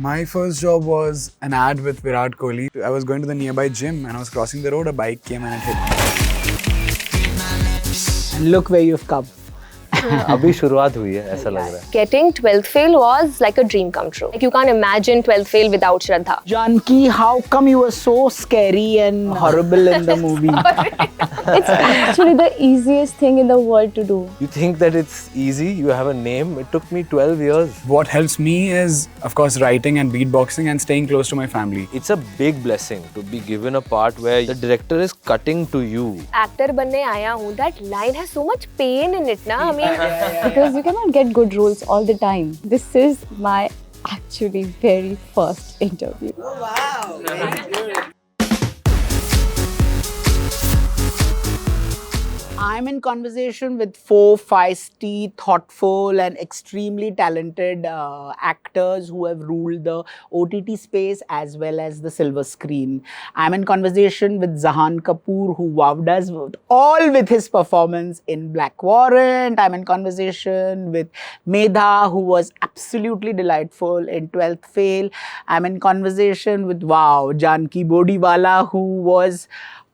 My first job was an ad with Virat Kohli. I was going to the nearby gym and I was crossing the road, a bike came and it hit me. And look where you've come. अभी शुरुआत हुई है ऐसा लग रहा है. Getting 12th fail was like a dream come true. Like you can't imagine 12th fail without Shraddha. Janki, how come you were so scary and horrible in the movie? It's actually the easiest thing in the world to do. You think that it's easy? You have a name. It took me 12 years. What helps me is, of course, writing and beatboxing and staying close to my family. It's a big blessing to be given a part where the director is cutting to you. Actor बनने आया हूँ. That line has so much pain in it, na? I mean, Because you cannot get good roles all the time. This is my actually very first interview. Oh, wow. Very good. I'm in conversation with 4 feisty, thoughtful and extremely talented actors who have ruled the OTT space as well as the silver screen. I'm in conversation with Zahan Kapoor, who wowed us all with his performance in Black Warrant. I'm in conversation with Medha, who was absolutely delightful in 12th Fail. I'm in conversation with Janki Bodiwala, who was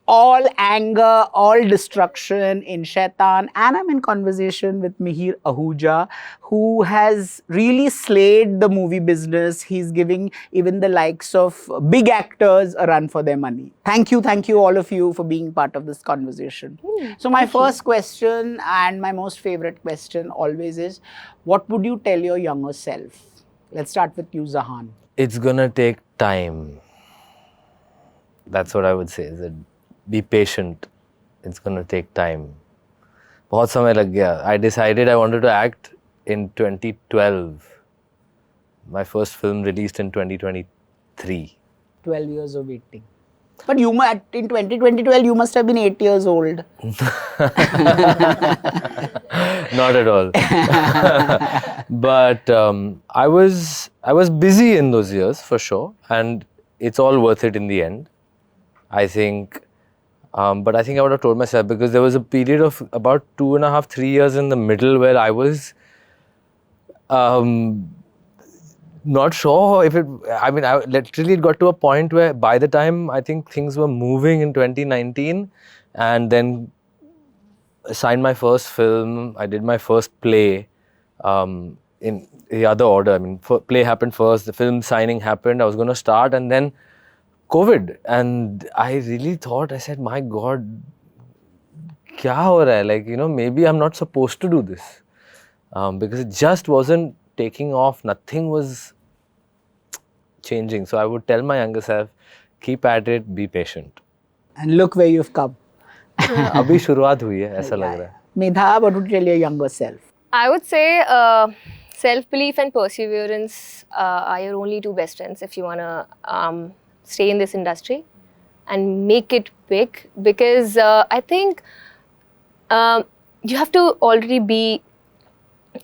all anger, all destruction in Shaitaan. And I'm in conversation with Mihir Ahuja, who has really slayed the movie business. He's giving even the likes of big actors a run for their money. Thank you all of you for being part of this conversation. So my first question and my most favorite question always is, what would you tell your younger self? Let's start with you, Zahan. It's gonna take time. That's what I would say. Is that be patient. It's gonna take time. बहुत समय लग गया. I decided I wanted to act in 2012. My first film released in 2023. 12 years of waiting. But you in 2012 you must have been 8 years old. Not at all. But I was busy in those years for sure, and it's all worth it in the end. I think. But I think I would have told myself, because there was a period of about 2.5, 3 years in the middle where I was not sure if it, I mean, I literally got to a point where by the time I think things were moving in 2019, and then I signed my first film, I did my first play in the other order. I mean, play happened first, the film signing happened, I was going to start, and then COVID, and I really thought, I said, my God, kya ho raha hai? Like, you know, maybe I'm not supposed to do this, because it just wasn't taking off. Nothing was changing. So I would tell my younger self, keep at it, be patient. And look where you've come. अभी शुरुआत हुई है ऐसा लग रहा है. Medha, what would you tell your younger self? I would say self-belief and perseverance are your only two best friends if you want to stay in this industry and make it big, because I think you have to already be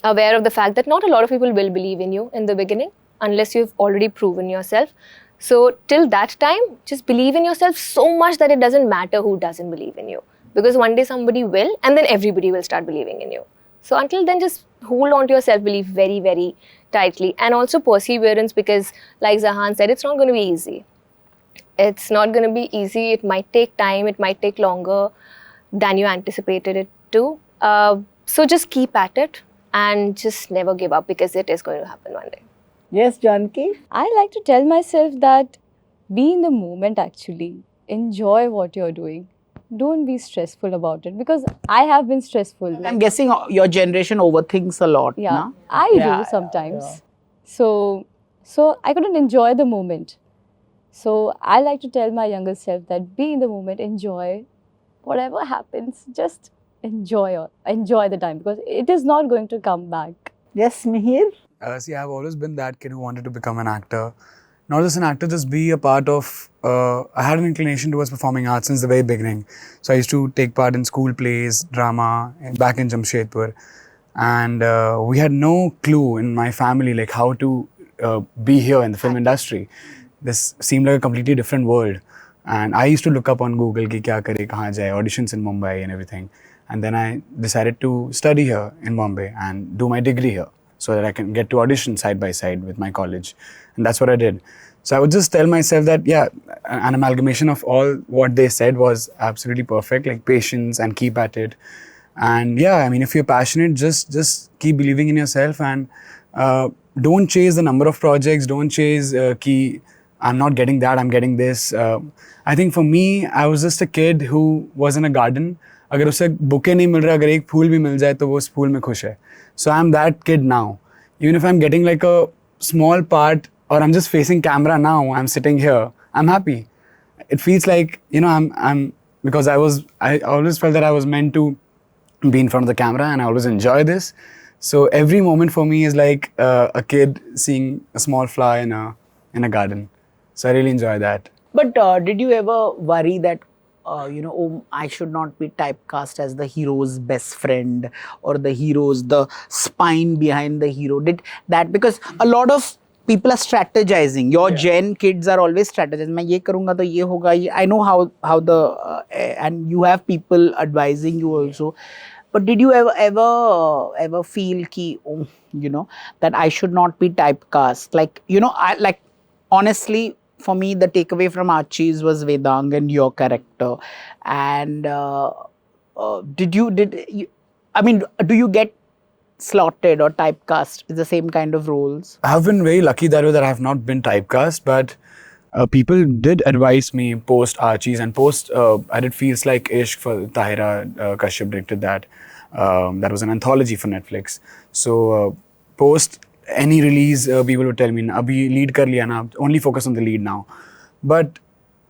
aware of the fact that not a lot of people will believe in you in the beginning unless you've already proven yourself. So till that time, just believe in yourself so much that it doesn't matter who doesn't believe in you, because one day somebody will, and then everybody will start believing in you. So until then, just hold on to your self-belief very, very tightly, and also perseverance, because like Zahan said, it's not going to be easy. It's not going to be easy. It might take time. It might take longer than you anticipated it to. So just keep at it and just never give up, because it is going to happen one day. Yes, Janki? I like to tell myself that be in the moment actually. Enjoy what you're doing. Don't be stressful about it, because I have been stressful. I'm guessing your generation overthinks a lot. Yeah, Na? I do sometimes. Yeah. So I couldn't enjoy the moment. So I like to tell my younger self that be in the moment, enjoy whatever happens, just enjoy the time, because it is not going to come back. Yes, Mihir? See, I've always been that kid who wanted to become an actor. Not just an actor, just be a part of, I had an inclination towards performing arts since the very beginning. So I used to take part in school plays, drama, back in Jamshedpur. And we had no clue in my family like how to be here in the film industry. This seemed like a completely different world. And I used to look up on Google ki kya kare, kahan jaye, auditions in Mumbai and everything. And then I decided to study here in Bombay and do my degree here. so that I can get to audition side by side with my college. And that's what I did. So I would just tell myself that, yeah, an amalgamation of all what they said was absolutely perfect, like patience and keep at it. And yeah, I mean, if you're passionate, just keep believing in yourself and don't chase the number of projects. Don't chase ki I'm not getting that, I'm getting this. I think for me, I was just a kid who was in a garden. अगर उसे bouquet नहीं मिल रहा, अगर एक फूल भी मिल जाए तो वो उस फूल में खुश है. So I'm that kid now. Even if I'm getting like a small part or I'm just facing camera now, I'm sitting here, I'm happy. It feels like, you know, I'm because I always felt that I was meant to be in front of the camera and I always enjoy this. So every moment for me is like a kid seeing a small flower in a garden. So I really enjoy that. But did you ever worry that, oh, I should not be typecast as the hero's best friend or the spine behind the hero? Did that, because a lot of people are strategizing. Your Gen kids are always strategizing. मैं ये करूँगा तो ये होगा. I know how the and you have people advising you also. But did you ever feel ki, oh, that I should not be typecast? Like, honestly, for me, the takeaway from Archies was Vedang and your character. And do you get slotted or typecast in the same kind of roles? I have been very lucky that way that I have not been typecast, but people did advise me post Archies and post I did Feels Like Ishq for Tahira Kashyap directed that. That was an anthology for Netflix. So post any release, people would tell me, "Abhi lead kar liya na, only focus on the lead now." But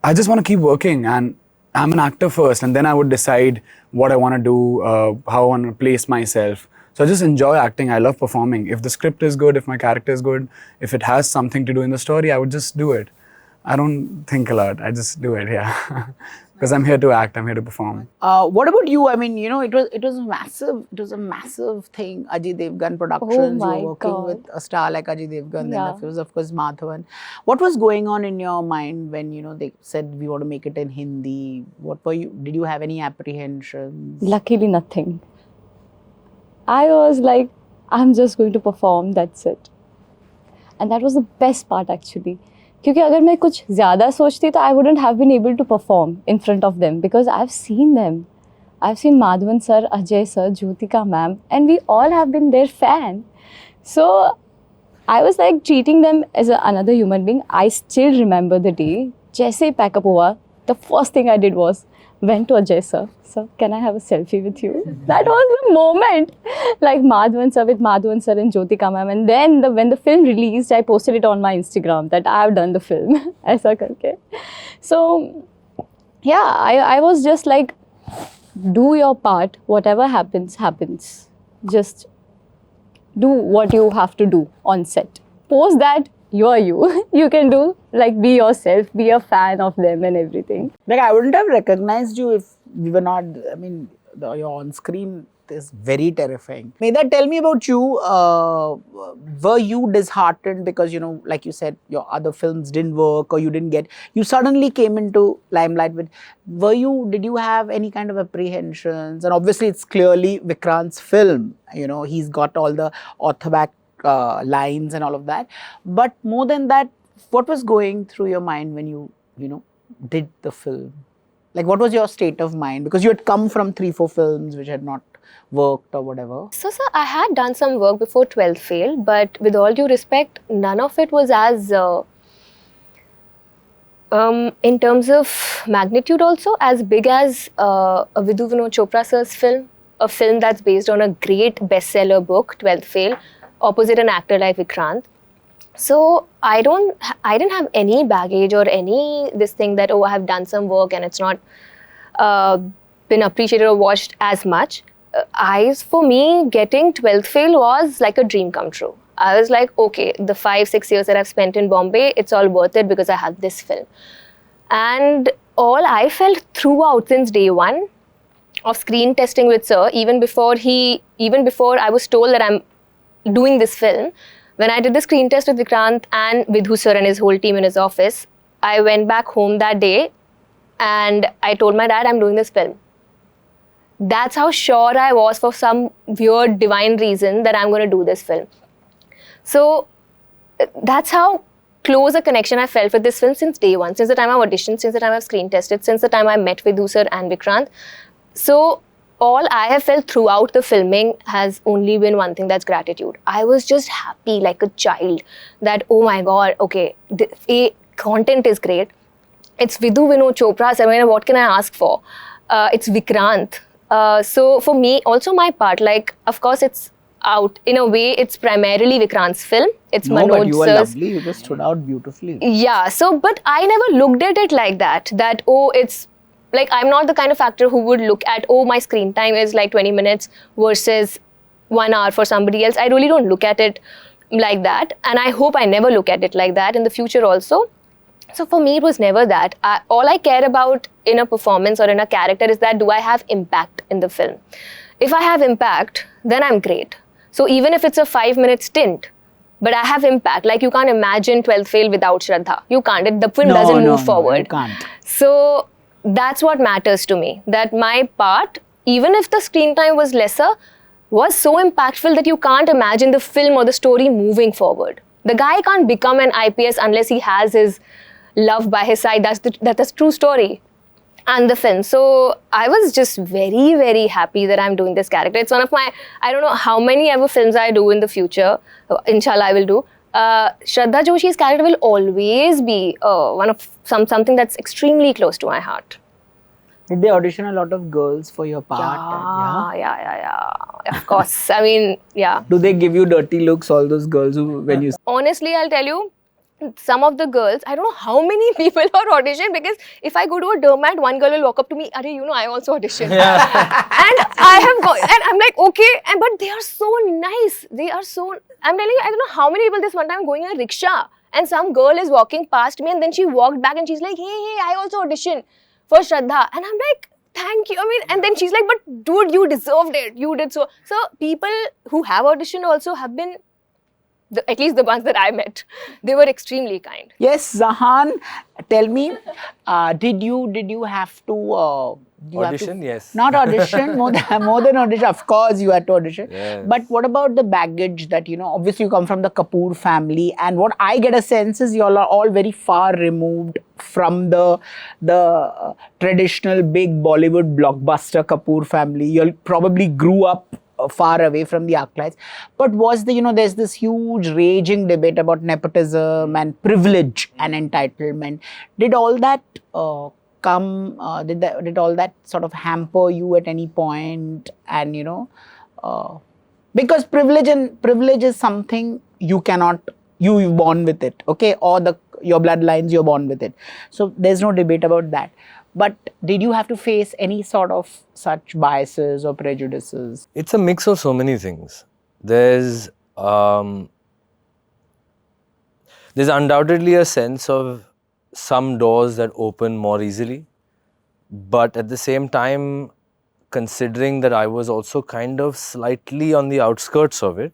I just want to keep working, and I'm an actor first, and then I would decide what I want to do, how I want to place myself. So I just enjoy acting. I love performing. If the script is good, if my character is good, if it has something to do in the story, I would just do it. I don't think a lot. I just do it, yeah. Because I'm here to act. I'm here to perform. What about you? I mean, it was massive. It was a massive thing. Ajay Devgan Productions. Oh my you were working God. with a star like Ajay Devgan. Yeah. Then there was, of course, Madhavan. What was going on in your mind when they said we want to make it in Hindi? What were you? Did you have any apprehensions? Luckily, nothing. I was like, I'm just going to perform, that's it. And that was the best part actually. क्योंकि अगर मैं कुछ ज़्यादा सोचती तो I wouldn't have been able to perform in front of them because I've seen them. I've seen Madhavan sir, Ajay sir, Jyotika ma'am, and we all have been their fan. So I was like treating them as another human being. I still remember the day. जैसे ही pack up हुआ, the first thing I did was went to Ajay sir. Sir, can I have a selfie with you? That was the moment. Like Madhavan sir with Madhavan sir and Jyotika ma'am. And then when the film released, I posted it on my Instagram that I have done the film. ऐसा करके. So yeah, I was just like, do your part. Whatever happens, happens. Just do what you have to do on set. Post that, you're you. You can do, like, be yourself, be a fan of them and everything. Like, I wouldn't have recognized you if we were not, I mean, your on-screen is very terrifying. Medha, tell me about you. Were you disheartened because, like you said, your other films didn't work or you suddenly came into limelight with, did you have any kind of apprehensions? And obviously it's clearly Vikrant's film, he's got all the author-back lines and all of that. But more than that, what was going through your mind when you did the film? Like, what was your state of mind? Because you had come from 3-4 films which had not worked or whatever. So, sir, I had done some work before 12th Fail, but with all due respect, none of it was as, in terms of magnitude also, as big as a Vidhu Vinod Chopra sir's film, a film that's based on a great bestseller book, 12th Fail, opposite an actor like Vikrant. So I didn't have any baggage or any this thing that, oh, I have done some work and it's not been appreciated or watched as much. For me, getting 12th Fail was like a dream come true. I was like, okay, the 5-6 years that I've spent in Bombay, it's all worth it because I have this film. And all I felt throughout since day one of screen testing with sir, even before I was told that I'm doing this film, when I did the screen test with Vikrant and Vidhu sir and his whole team in his office, I went back home that day and I told my dad I'm doing this film. That's how sure I was for some weird divine reason that I'm going to do this film. So that's how close a connection I felt with this film since day one, since the time I auditioned, since the time I've screen tested, since the time I met Vidhu sir and Vikrant. So all I have felt throughout the filming has only been one thing, that's gratitude. I was just happy like a child that, oh my God, okay, the content is great. It's Vidhu, Vinod, Chopra, I mean, what can I ask for? It's Vikrant. So for me, also my part, like, of course, it's out. In a way, it's primarily Vikrant's film. It's No, Manoj but you were sir's. lovely. You just stood out beautifully. Yeah, so, but I never looked at it like that, oh, it's, like, I'm not the kind of actor who would look at, oh, my screen time is like 20 minutes versus 1 hour for somebody else. I really don't look at it like that. And I hope I never look at it like that in the future also. So for me, it was never that. All I care about in a performance or in a character is that, do I have impact in the film? If I have impact, then I'm great. So even if it's a 5-minute stint, but I have impact, like you can't imagine 12th Fail without Shraddha. You can't. The film doesn't move forward. You can't. So that's what matters to me. That my part, even if the screen time was lesser, was so impactful that you can't imagine the film or the story moving forward. The guy can't become an IPS unless he has his love by his side. That's the true story. And the film. So I was just very, very happy that I'm doing this character. It's one of my, I don't know how many ever films I do in the future. Inshallah, I will do. Shraddha Joshi's character will always be one of something that's extremely close to my heart. Did they audition a lot of girls for your part? Yeah. Of course. I mean, yeah. Do they give you dirty looks, all those girls who, when you... Honestly, I'll tell you, some of the girls, I don't know how many people are auditioned, because if I go to a dermat, one girl will walk up to me, Arey, you know, I also auditioned. Yeah. And I have gone, and I'm like, okay, but they are so nice. They are so, I'm telling you, I don't know how many people, this one time going in a rickshaw and some girl is walking past me and then she walked back and she's like, hey, I also auditioned for Shraddha. And I'm like, thank you. I mean, and then she's like, but dude, you deserved it. You did so. So people who have auditioned also have been, at least the ones that I met, they were extremely kind. Yes, Zahan, tell me, did you have to Audition, yes. Not audition, more than audition. Of course, you had to audition. Yes. But what about the baggage that, you know, obviously you come from the Kapoor family, and what I get a sense is you all are all very far removed from the traditional big Bollywood blockbuster Kapoor family. You all probably grew up far away from the archetypes. But was the, you know, there's this huge raging debate about nepotism and privilege and entitlement. Did all that did all that sort of hamper you at any point? And, you know, because privilege is something you're born with it, okay? Or your bloodlines, you're born with it. So there's no debate about that. But did you have to face any sort of such biases or prejudices? It's a mix of so many things. There's undoubtedly a sense of some doors that open more easily. But at the same time, considering that I was also kind of slightly on the outskirts of it,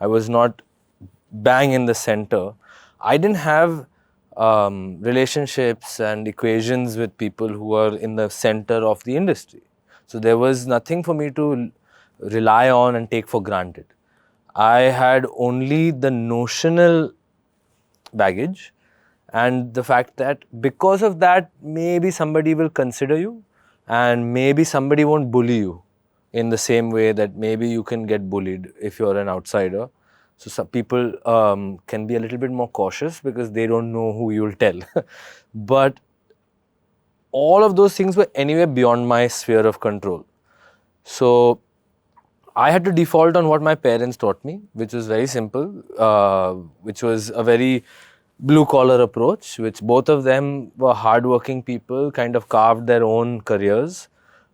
I was not bang in the center. I didn't have relationships and equations with people who are in the center of the industry. So there was nothing for me to rely on and take for granted. I had only the notional baggage and the fact that because of that, maybe somebody will consider you and maybe somebody won't bully you in the same way that maybe you can get bullied if you're an outsider. So some people can be a little bit more cautious because they don't know who you'll tell. But all of those things were anyway beyond my sphere of control. So I had to default on what my parents taught me, which was very simple, which was a very blue-collar approach, which both of them were hardworking people, kind of carved their own careers.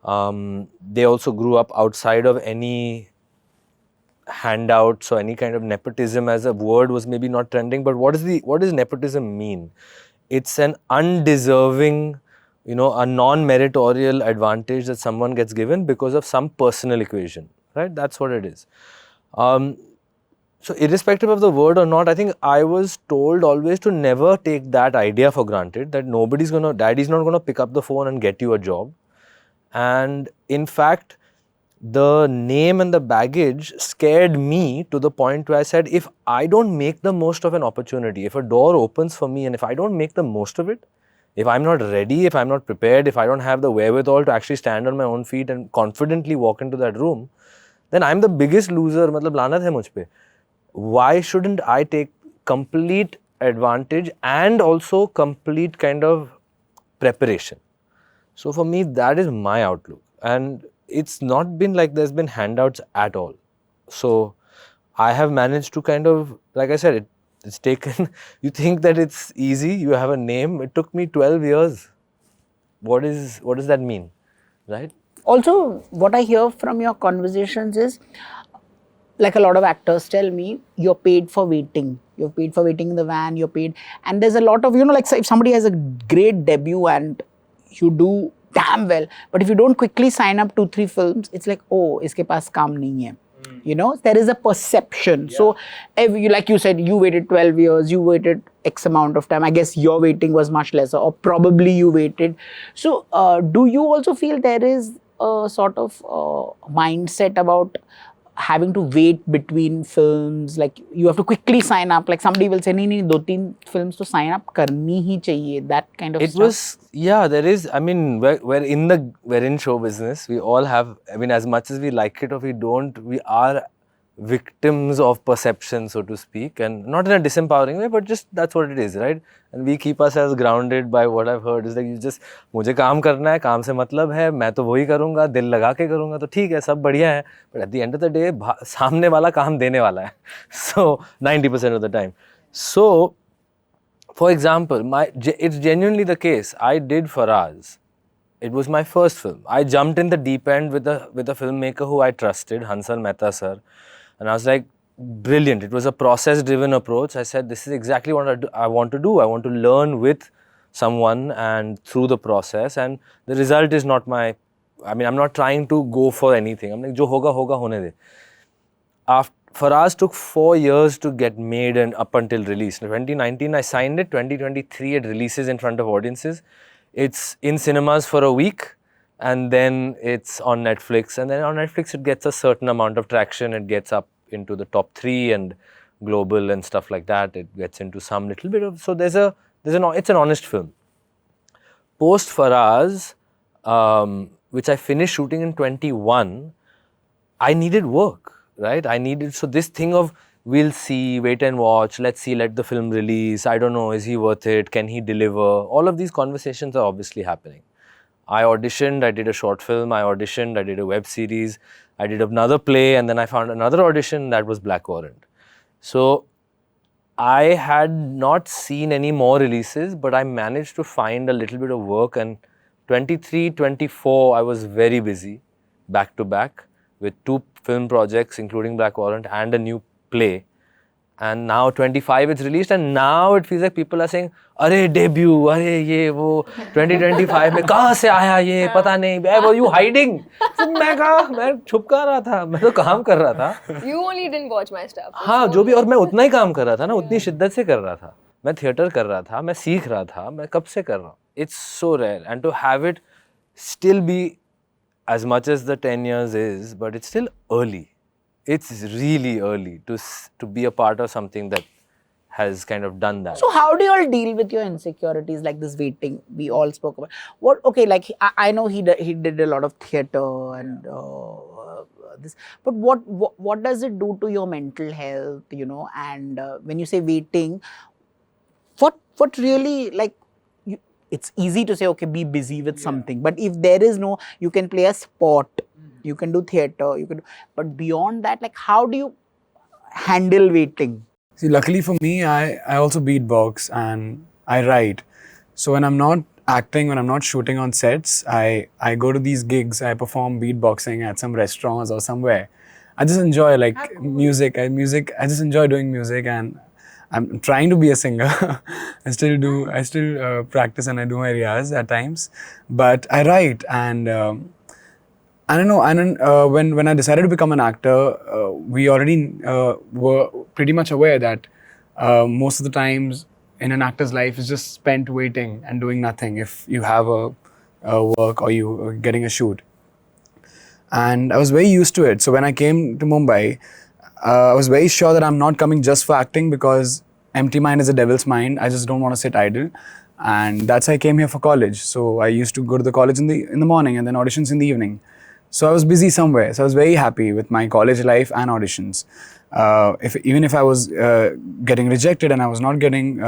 They also grew up outside of any handouts or any kind of nepotism as a word was maybe not trending. But what does nepotism mean? It's an undeserving, you know, a non-meritorial advantage that someone gets given because of some personal equation, right? That's what it is. So irrespective of the word or not, I think I was told always to never take that idea for granted, that daddy's not going to pick up the phone and get you a job. And in fact, the name and the baggage scared me to the point where I said, if I don't make the most of an opportunity, if a door opens for me and if I don't make the most of it, if I'm not ready, if I'm not prepared, if I don't have the wherewithal to actually stand on my own feet and confidently walk into that room, then I'm the biggest loser. मतलब लानत है मुझ पे. Why shouldn't I take complete advantage and also complete kind of preparation? So for me, that is my outlook. And it's not been like there's been handouts at all. So I have managed to kind of, like I said, it's taken, you think that it's easy, you have a name. It took me 12 years. What does that mean, right? Also, what I hear from your conversations is, like a lot of actors tell me, you're paid for waiting. You're paid for waiting in the van, you're paid. And there's a lot of, like if somebody has a great debut and you do damn well, but if you don't quickly sign up 2-3 films, it's like, oh, iske paas kaam nahi hai. There is a perception. Yeah. So, like you said, you waited 12 years, you waited X amount of time. I guess your waiting was much lesser, or probably you waited. So, do you also feel there is a sort of mindset about having to wait between films, like you have to quickly sign up, like somebody will say, nahi, 2-3 films to sign up karni hi chahiye, that kind of stuff? There is, I mean, we're in show business, we all have, I mean, as much as we like it or we don't, we are victims of perception, so to speak, and not in a disempowering way, but just that's what it is, right? And we keep ourselves grounded by what I've heard is like, you just, मुझे काम करना है, काम से मतलब है, मैं तो वही करूँगा, दिल लगा के करूँगा, तो ठीक है, सब बढ़िया है, but at the end of the day, सामने वाला काम देने वाला है, so 90% of the time. So, for example, it's genuinely the case. I did Faraaz. It was my first film. I jumped in the deep end with a filmmaker who I trusted, Hansal Mehta sir. And I was like, brilliant. It was a process-driven approach. I said, this is exactly what I want to do. I want to learn with someone and through the process. And the result is not I'm not trying to go for anything. I'm like, jo hoga, hoga, hone de. Faraaz took 4 years to get made and up until release. In 2019, I signed it. 2023, it releases in front of audiences. It's in cinemas for a week. And then it's on Netflix. And then on Netflix, it gets a certain amount of traction. It gets up into the top 3 and global and stuff like that. It gets into some little bit of... So it's an honest film. Post Faraaz, which I finished shooting in 21, I needed work, right? So this thing of, we'll see, wait and watch, let's see, let the film release, I don't know, is he worth it, can he deliver? All of these conversations are obviously happening. I auditioned, I did a short film, I auditioned, I did a web series, I did another play, and then I found another audition, that was Black Warrant. So, I had not seen any more releases, but I managed to find a little bit of work, and 23, 24, I was very busy, back to back, with 2 film projects, including Black Warrant, and a new play. And now 25 it's released, and now it feels like people are saying, "Arey debut, arey ye wo 2025 में कहाँ से आया ये पता नहीं, where were you hiding?" So मैं कहा, मैं छुपका रहा था, मैं तो काम कर रहा था. You only didn't watch my stuff. हाँ, जो भी, और मैं उतना ही काम कर रहा था ना, उतनी शिद्दत से कर रहा था. मैं थिएटर कर रहा था, मैं सीख रहा था, मैं कब से कर रहा हूँ. It's so rare, and to have it still be as much as the 10 years is, but it's still early. It's really early to be a part of something that has kind of done that. So how do you all deal with your insecurities, like this waiting we all spoke about? Like I know he did a lot of theatre and this, but what does it do to your mental health, and when you say waiting, what really, like, it's easy to say, okay, be busy with something, but if there is no, you can play a sport, you can do theatre, but beyond that, like, how do you handle waiting? See, luckily for me, I also beatbox and I write. So when I'm not acting, when I'm not shooting on sets, I go to these gigs, I perform beatboxing at some restaurants or somewhere. I just enjoy music. I just enjoy doing music, and I'm trying to be a singer. I still practice and I do my riyaz at times, but I write, and I don't know. And when I decided to become an actor, we already were pretty much aware that most of the times in an actor's life is just spent waiting and doing nothing if you have a work or you are getting a shoot. and I was very used to it. So when I came to Mumbai, I was very sure that I'm not coming just for acting, because empty mind is a devil's mind. I just don't want to sit idle, and that's why I came here for college. So I used to go to the college in the morning and then auditions in the evening. So I was busy somewhere. So I was very happy with my college life and auditions. Even if I was getting rejected and I was not getting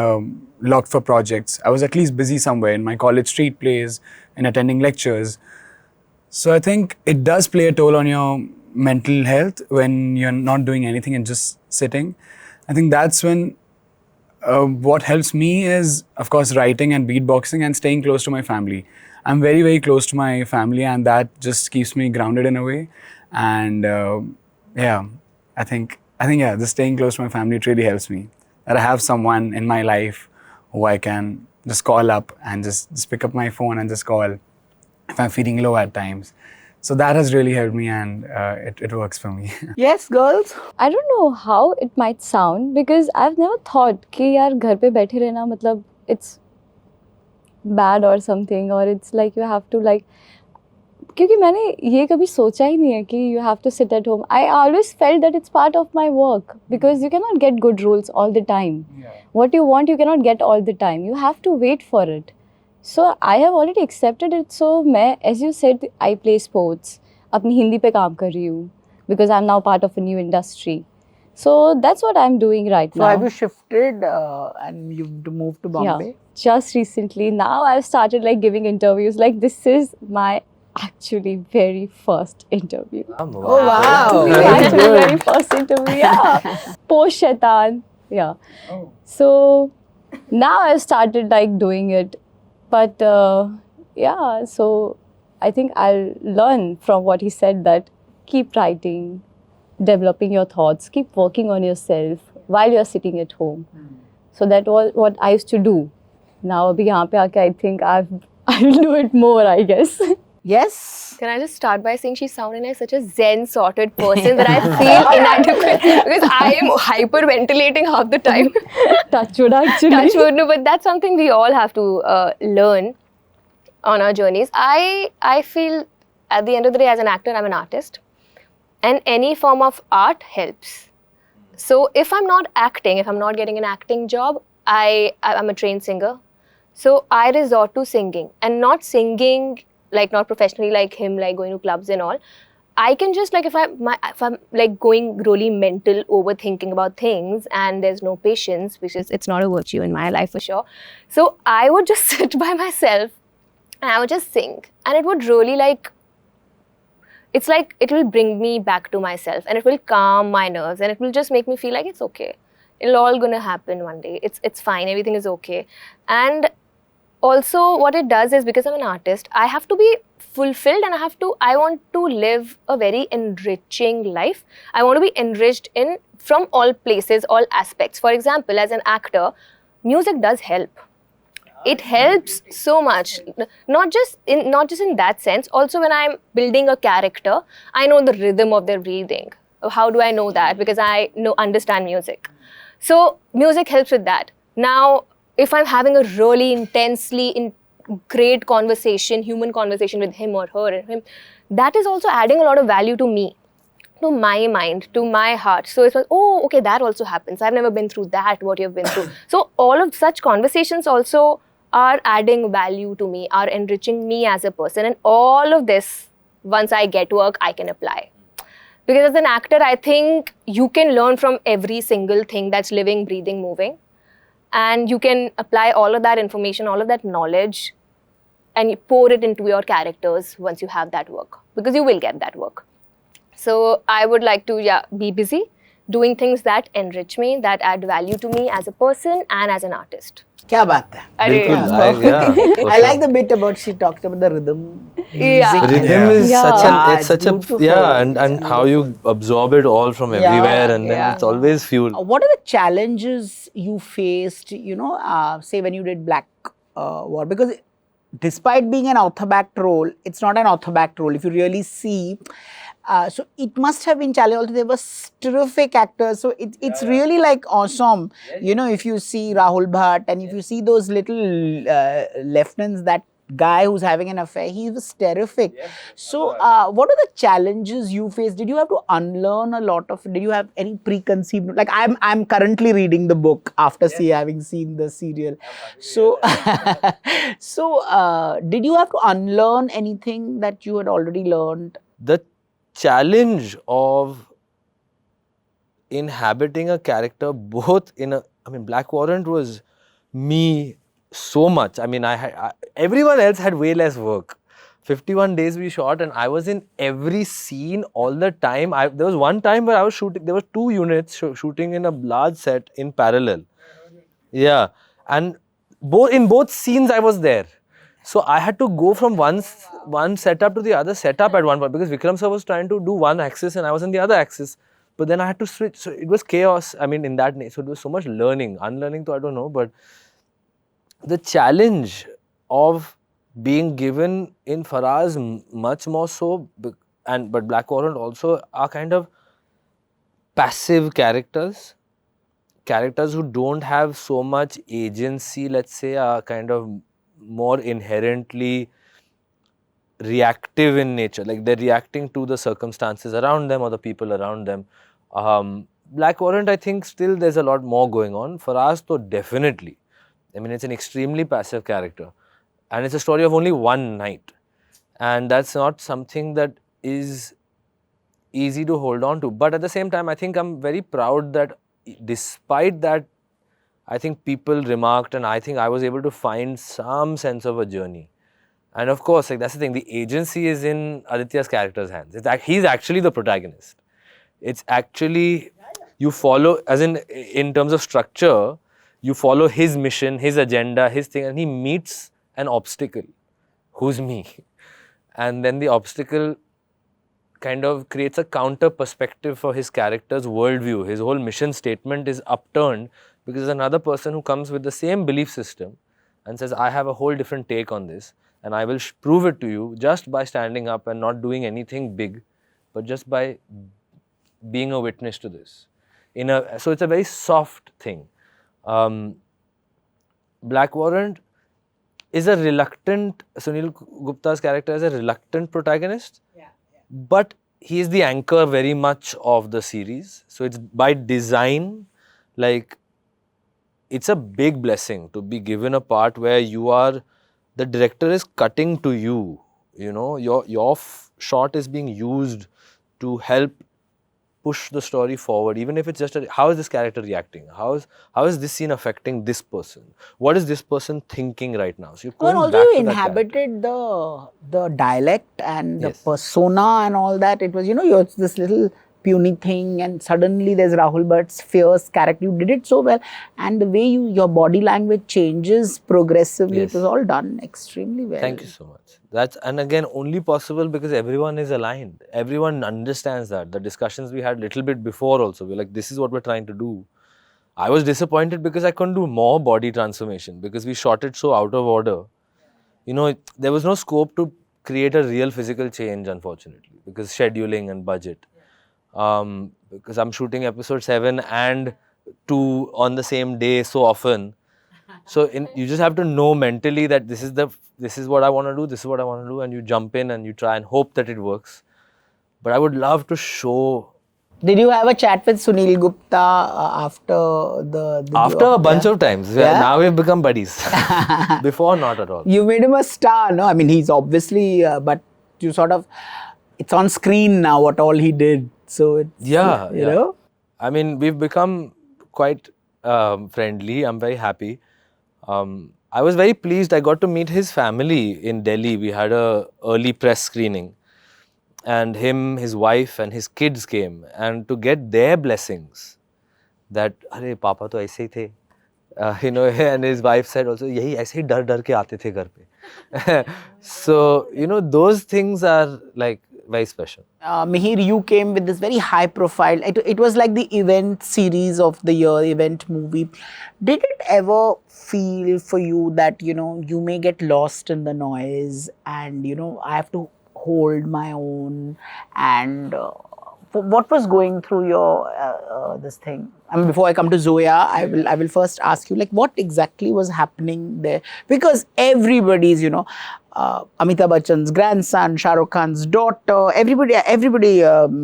locked for projects, I was at least busy somewhere in my college street plays, in attending lectures. So I think it does play a toll on your mental health when you're not doing anything and just sitting. I think that's when what helps me is, of course, writing and beatboxing and staying close to my family. I'm very, very close to my family, and that just keeps me grounded in a way. And I think just staying close to my family, it really helps me. That I have someone in my life who I can just call up and just pick up my phone and just call if I'm feeling low at times. So that has really helped me, and it works for me. Yes, girls. I don't know how it might sound, because I've never thought कि यार घर पे बैठे रहना मतलब it's bad or something, or it's like you have to like, क्योंकि मैंने ये कभी सोचा ही नहीं है कि you have to sit at home. I always felt that it's part of my work, because you cannot get good roles all the time. What you want, you cannot get all the time. You have to wait for it. So I have already accepted it. So मैं, as you said, I play sports. अपनी हिंदी पे काम कर रही हूँ, because I'm now part of a new industry. So that's what I'm doing right So now. have you shifted and you've moved to Bombay? Yeah, just recently. Now I've started like giving interviews. Like this is my actually very first interview. Oh wow! This is my actually very first interview. Yeah, post Shaitaan. Yeah. Oh. So now I've started like doing it, but yeah. So I think I'll learn from what he said, that keep writing, developing your thoughts, keep working on yourself while you're sitting at home. So that was what I used to do. Now abhi yahan pe aake I think I'll do it more, I guess. Yes. Can I just start by saying she's sounding like such a zen sorted person that I feel inadequate because I am hyperventilating half the time. Touchwood, actually. Touchwood, no, but that's something we all have to learn on our journeys. I feel at the end of the day, as an actor, I'm an artist, and any form of art helps. So if I'm not acting, if I'm not getting an acting job, I'm a trained singer. So I resort to singing, and not singing like not professionally like him, like going to clubs and all. I can just like if I'm like going really mental, overthinking about things, and there's no patience, which is it's not a virtue in my life for sure. So I would just sit by myself and I would just sing, and it would really like, it's like it will bring me back to myself, and it will calm my nerves, and it will just make me feel like it's okay. It'll all gonna happen one day. It's fine. Everything is okay. And also what it does is, because I'm an artist, I have to be fulfilled, and I want to live a very enriching life. I want to be enriched from all places, all aspects. For example, as an actor, music does help. It helps so much, not just in that sense. Also, when I'm building a character, I know the rhythm of their breathing. How do I know that? Because I understand music. So music helps with that. Now, if I'm having a really intensely great conversation, human conversation with him or her and him, that is also adding a lot of value to me, to my mind, to my heart. So it's like, oh, okay, that also happens. I've never been through that, what you've been through. So all of such conversations also are adding value to me, are enriching me as a person. And all of this, once I get work, I can apply. Because as an actor, I think you can learn from every single thing that's living, breathing, moving. And you can apply all of that information, all of that knowledge, and you pour it into your characters once you have that work. Because you will get that work. So I would like to be busy, doing things that enrich me, that add value to me as a person and as an artist. क्या बात है? I like the bit about she talked about the rhythm. Yeah. The rhythm is It's such a beautiful. and how you absorb it all from everywhere, and then it's always fuel. What are the challenges you faced, say when you did Black War? Because despite being an author-backed role, it's not an author-backed role. If you really see, so it must have been challenging. Also, there were terrific actors. So it's really like awesome. If you see Rahul Bhatt, and if you see those little lieutenants that guy who's having an affair. He was terrific. So, what are the challenges you face? Did you have to unlearn a lot of? Did you have any preconceived? Like I'm currently reading the book after having seen the serial. So, did you have to unlearn anything that you had already learned? The challenge of inhabiting a character both in a, I mean, Black Warrant was me so much. I mean, everyone else had way less work. 51 days we shot and I was in every scene all the time. There was one time where I was shooting, there were 2 units shooting in a large set in parallel. Yeah. And in both scenes I was there. So I had to go from one setup to the other setup at one point because Vikram sir was trying to do one axis and I was in the other axis. But then I had to switch. So it was chaos. I mean, in that, so it was so much learning. Unlearning, though, I don't know. But the challenge of being given in Faraaz much more so, but Black Warrant also are kind of passive characters. Characters who don't have so much agency, let's say, are kind of more inherently reactive in nature. Like they're reacting to the circumstances around them or the people around them. Black Warrant, I think still there's a lot more going on. Faraaz, though, definitely. I mean, it's an extremely passive character. And it's a story of only one night. And that's not something that is easy to hold on to. But at the same time, I think I'm very proud that despite that, I think people remarked and I think I was able to find some sense of a journey. And of course, like that's the thing, the agency is in Aditya's character's hands. He's actually the protagonist. It's actually, you follow, as in terms of structure, you follow his mission, his agenda, his thing, and he meets an obstacle, who's me. And then the obstacle kind of creates a counter perspective for his character's worldview. His whole mission statement is upturned because there's another person who comes with the same belief system and says, I have a whole different take on this and I will prove it to you just by standing up and not doing anything big, but just by being a witness to this. So it's a very soft thing. Black Warrant is a reluctant, Sunil Gupta's character is a reluctant protagonist, but he is the anchor very much of the series. So it's by design, like, it's a big blessing to be given a part where the director is cutting to you, you know, your shot is being used to help push the story forward, even if it's just how is this character reacting? How is this scene affecting this person? What is this person thinking right now? So you're going also back you to that inhabited the dialect and the persona and all that. It was, you're this little puny thing and suddenly there's Rahul Bhatt's fierce character. You did it so well, and the way your body language changes progressively, it was all done extremely well. Thank you so much. And again, only possible because everyone is aligned. Everyone understands that. The discussions we had a little bit before also, we're like, this is what we're trying to do. I was disappointed because I couldn't do more body transformation because we shot it so out of order. You know, there was no scope to create a real physical change, unfortunately, because scheduling and budget. Because I'm shooting episode 7 and 2 on the same day so often. So you just have to know mentally that this is what I want to do, this is what I want to do, and you jump in and you try and hope that it works. But I would love to show. Did you have a chat with Sunil Gupta after the After a bunch of times. Yeah? Now we've become buddies. Before, not at all. You made him a star, no? I mean, he's obviously, but you sort of, it's on screen now what all he did. So it's, you know. I mean, we've become quite friendly. I'm very happy. I was very pleased. I got to meet his family in Delhi. We had a early press screening. And his wife and his kids came. And to get their blessings, that, "Arey, Papa to aise hi the." You know, and his wife said also, "Yahi aise hi dar ke aate the ghar pe." So, you know, those things are like very special. Mihir, you came with this very high profile. It was like the event series of the year, event movie. Did it ever feel for you that, you may get lost in the noise and, I have to hold my own and what was going through your this thing? I mean, before I come to Zoya, I will first ask you, like, what exactly was happening there? Because everybody's, Amitabh Bachchan's grandson, Shah Rukh Khan's daughter, everybody,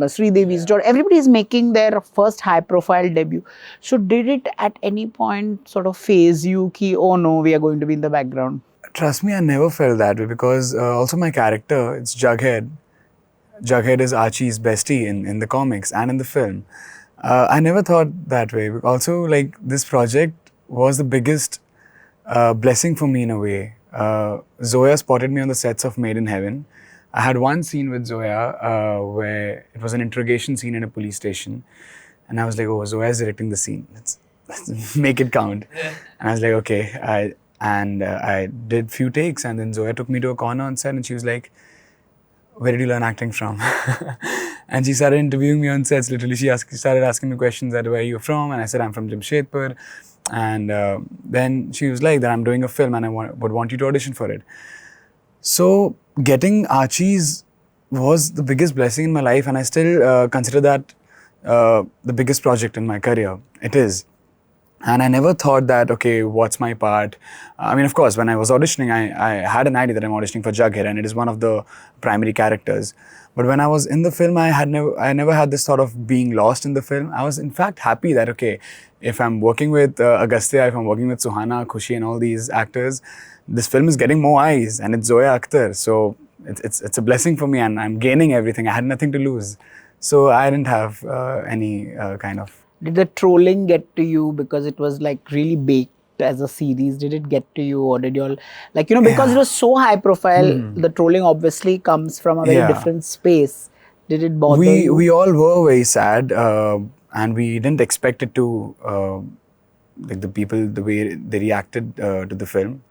Sri Devi's daughter, everybody is making their first high-profile debut. So, did it at any point sort of phase you, ki, oh no, we are going to be in the background? Trust me, I never felt that way because also my character, it's Jughead. Jughead is Archie's bestie in the comics and in the film. I never thought that way. Also, like, this project was the biggest blessing for me in a way. Zoya spotted me on the sets of Made in Heaven. I had one scene with Zoya where it was an interrogation scene in a police station. And I was like, oh, Zoya is directing the scene. Let's make it count. And I was like, okay. I did few takes, and then Zoya took me to a corner on set and she was like, where did you learn acting from? And she started interviewing me on sets. Literally, she started asking me questions that, where are you from? And I said, I'm from Jamshedpur. And then she was like, that I'm doing a film and I would want you to audition for it. So getting Archies was the biggest blessing in my life, and I still consider that the biggest project in my career. It is. And I never thought that, okay, what's my part? I mean, of course, when I was auditioning, I had an idea that I'm auditioning for Jughead, and it is one of the primary characters. But when I was in the film, I never had this thought of being lost in the film. I was in fact happy that, okay, if I'm working with Agastya, if I'm working with Suhana, Khushi and all these actors, this film is getting more eyes, and it's Zoya Akhtar. So it's a blessing for me, and I'm gaining everything. I had nothing to lose. So I didn't have any kind of... Did the trolling get to you because it was like really baked as a series? Did it get to you, or did you all, like, because it was so high profile, the trolling obviously comes from a very different space. Did it bother you? We all were very sad, and we didn't expect it to, like, the people, the way they reacted to the film.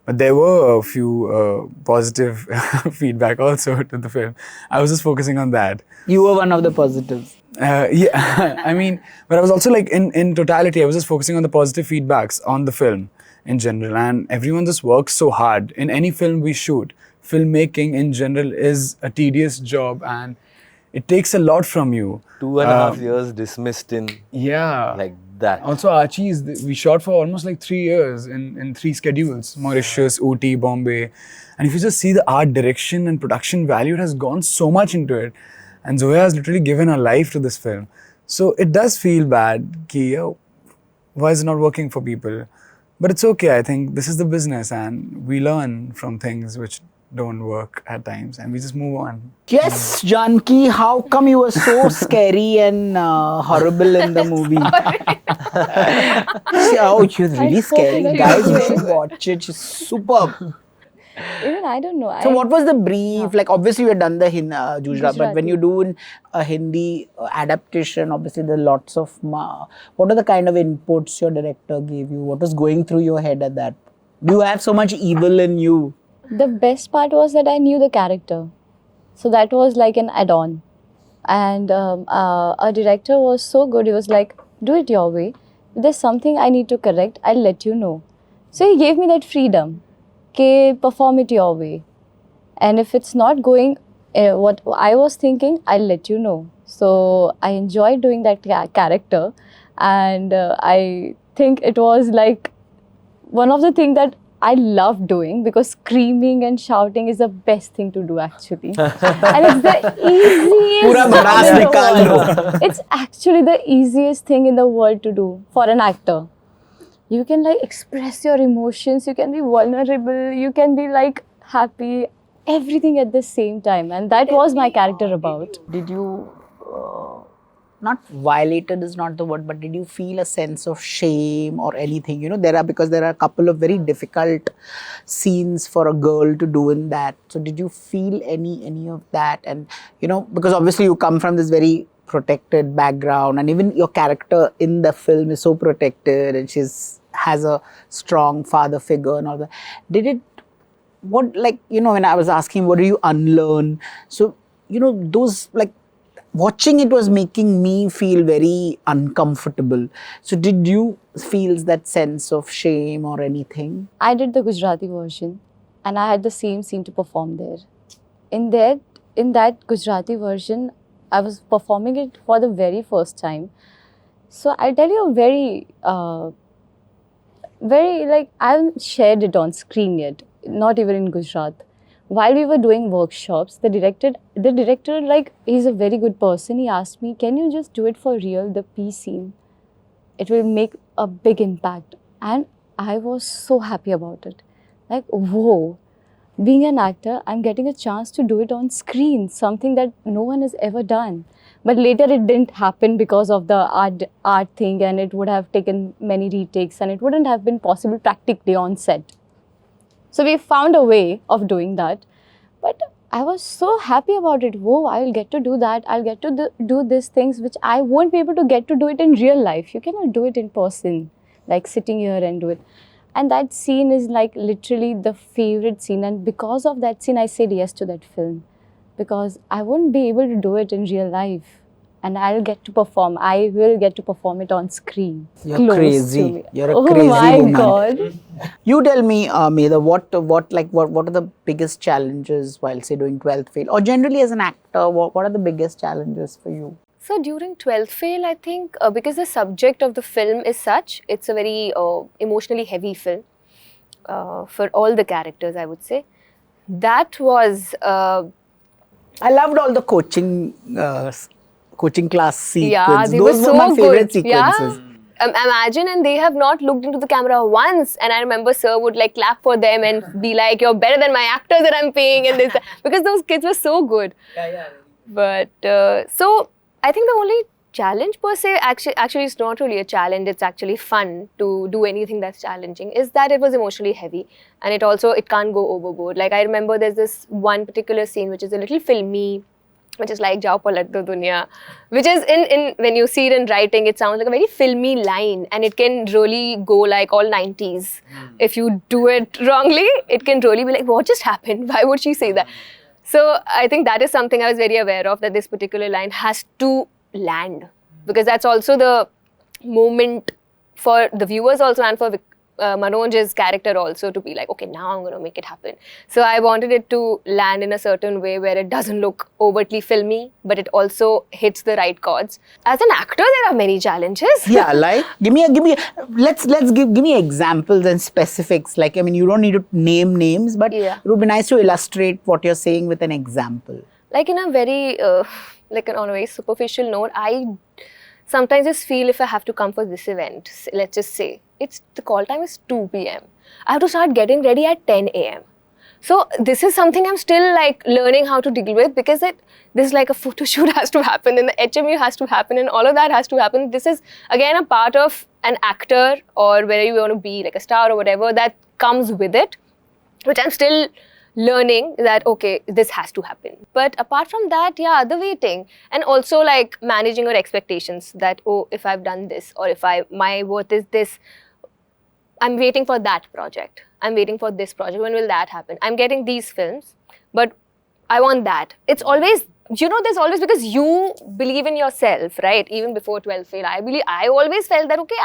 But there were a few positive feedback also to the film. I was just focusing on that. You were one of the positives. Yeah, I mean, but I was also like, in totality, I was just focusing on the positive feedbacks on the film in general. And everyone just works so hard. In any film we shoot, filmmaking in general is a tedious job, and it takes a lot from you. 2.5 years dismissed in like that. Also, Archies, we shot for almost like 3 years in 3 schedules: Mauritius, Ooty, Bombay. And if you just see the art direction and production value, it has gone so much into it. And Zoya has literally given her life to this film. So it does feel bad, ki, why is it not working for people? But it's okay, I think this is the business, and we learn from things which don't work at times, and we just move on. Yes, Janki, how come you were so scary and horrible in the movie? Oh, she was really scary. Guys, you should watch it. She's superb. Even I don't know. So what was the brief? Like, obviously, we had done the Gujarat, but when you do a Hindi adaptation, obviously there are lots of... what are the kind of inputs your director gave you? What was going through your head at that? Do you have so much evil in you? The best part was that I knew the character. So that was like an add-on. And our director was so good. He was like, do it your way. If there's something I need to correct, I'll let you know. So he gave me that freedom. Okay, perform it your way. And if it's not going what I was thinking, I'll let you know. So I enjoyed doing that character. And I think it was like one of the things that I love doing, because screaming and shouting is the best thing to do actually. And it's the easiest thing in the world. It's actually the easiest thing in the world to do for an actor. You can like express your emotions, you can be vulnerable, you can be like happy, everything at the same time. And that was my character about. Did you, not violated is not the word, but did you feel a sense of shame or anything? Because there are a couple of very difficult scenes for a girl to do in that. So did you feel any of that? And, because obviously you come from this very protected background, and even your character in the film is so protected, and has a strong father figure and all that. Did it, when I was asking, what do you unlearn? So, those, like, watching it was making me feel very uncomfortable. So did you feel that sense of shame or anything? I did the Gujarati version, and I had the same scene to perform there. In that Gujarati version, I was performing it for the very first time. So I'll tell you a very, like, I haven't shared it on screen yet, not even in Gujarat. While we were doing workshops, the director, like, he's a very good person. He asked me, can you just do it for real, the P scene? It will make a big impact. And I was so happy about it. Like, whoa, being an actor, I'm getting a chance to do it on screen, something that no one has ever done. But later it didn't happen because of the art thing, and it would have taken many retakes and it wouldn't have been possible practically on set. So we found a way of doing that. But I was so happy about it. Whoa, I'll get to do that. I'll get to do these things which I won't be able to get to do it in real life. You cannot do it in person, like sitting here and do it. And that scene is like literally the favorite scene. And because of that scene, I said yes to that film. Because I won't be able to do it in real life. And I'll get to perform. I will get to perform it on screen. You're close crazy. to me. You're a crazy woman. woman. Oh my God. You tell me, Medha, what are the biggest challenges while, say, doing 12th fail? Or generally as an actor, what are the biggest challenges for you? So during 12th fail, I think because the subject of the film is such, it's a very emotionally heavy film for all the characters, I would say. That was... I loved all the coaching class sequences. Yeah, they Those were so my favorite good. sequences. Yeah. Imagine, and they have not looked into the camera once. And I remember sir would like clap for them and be like, you're better than my actors that I'm paying. And this, because those kids were so good. Yeah. But so I think the only challenge per se, actually it's not really a challenge, it's actually fun to do anything that's challenging, is that it was emotionally heavy. And it can't go overboard. Like I remember there's this one particular scene which is a little filmy, which is like Jao Palat Do Dunya, which is in when you see it in writing, it sounds like a very filmy line, and it can really go like all 90s. If you do it wrongly, it can really be like, what just happened? Why would she say that? So I think that is something I was very aware of, that this particular line has to land, because that's also the moment for the viewers also, and for Manoj's character also, to be like, okay, now I'm going to make it happen. So I wanted it to land in a certain way where it doesn't look overtly filmy, but it also hits the right chords. As an actor, there are many challenges. Yeah, like give me examples and specifics. Like, I mean, you don't need to name names, but it would be nice to illustrate what you're saying with an example. Like in a very, on a very superficial note, I sometimes just feel if I have to come for this event, let's just say, the call time is 2 p.m. I have to start getting ready at 10 a.m. So this is something I'm still like learning how to deal with, because this like a photo shoot has to happen, and the HMU has to happen, and all of that has to happen. This is again a part of an actor, or whether you want to be like a star or whatever, that comes with it, which I'm still learning that, okay, this has to happen. But apart from that, yeah, the waiting, and also like managing your expectations that, oh, if I've done this, or if my worth is this, I'm waiting for that project. I'm waiting for this project. When will that happen? I'm getting these films, but I want that. It's always, there's always, because you believe in yourself, right? Even before 12th fail, I always felt that, okay,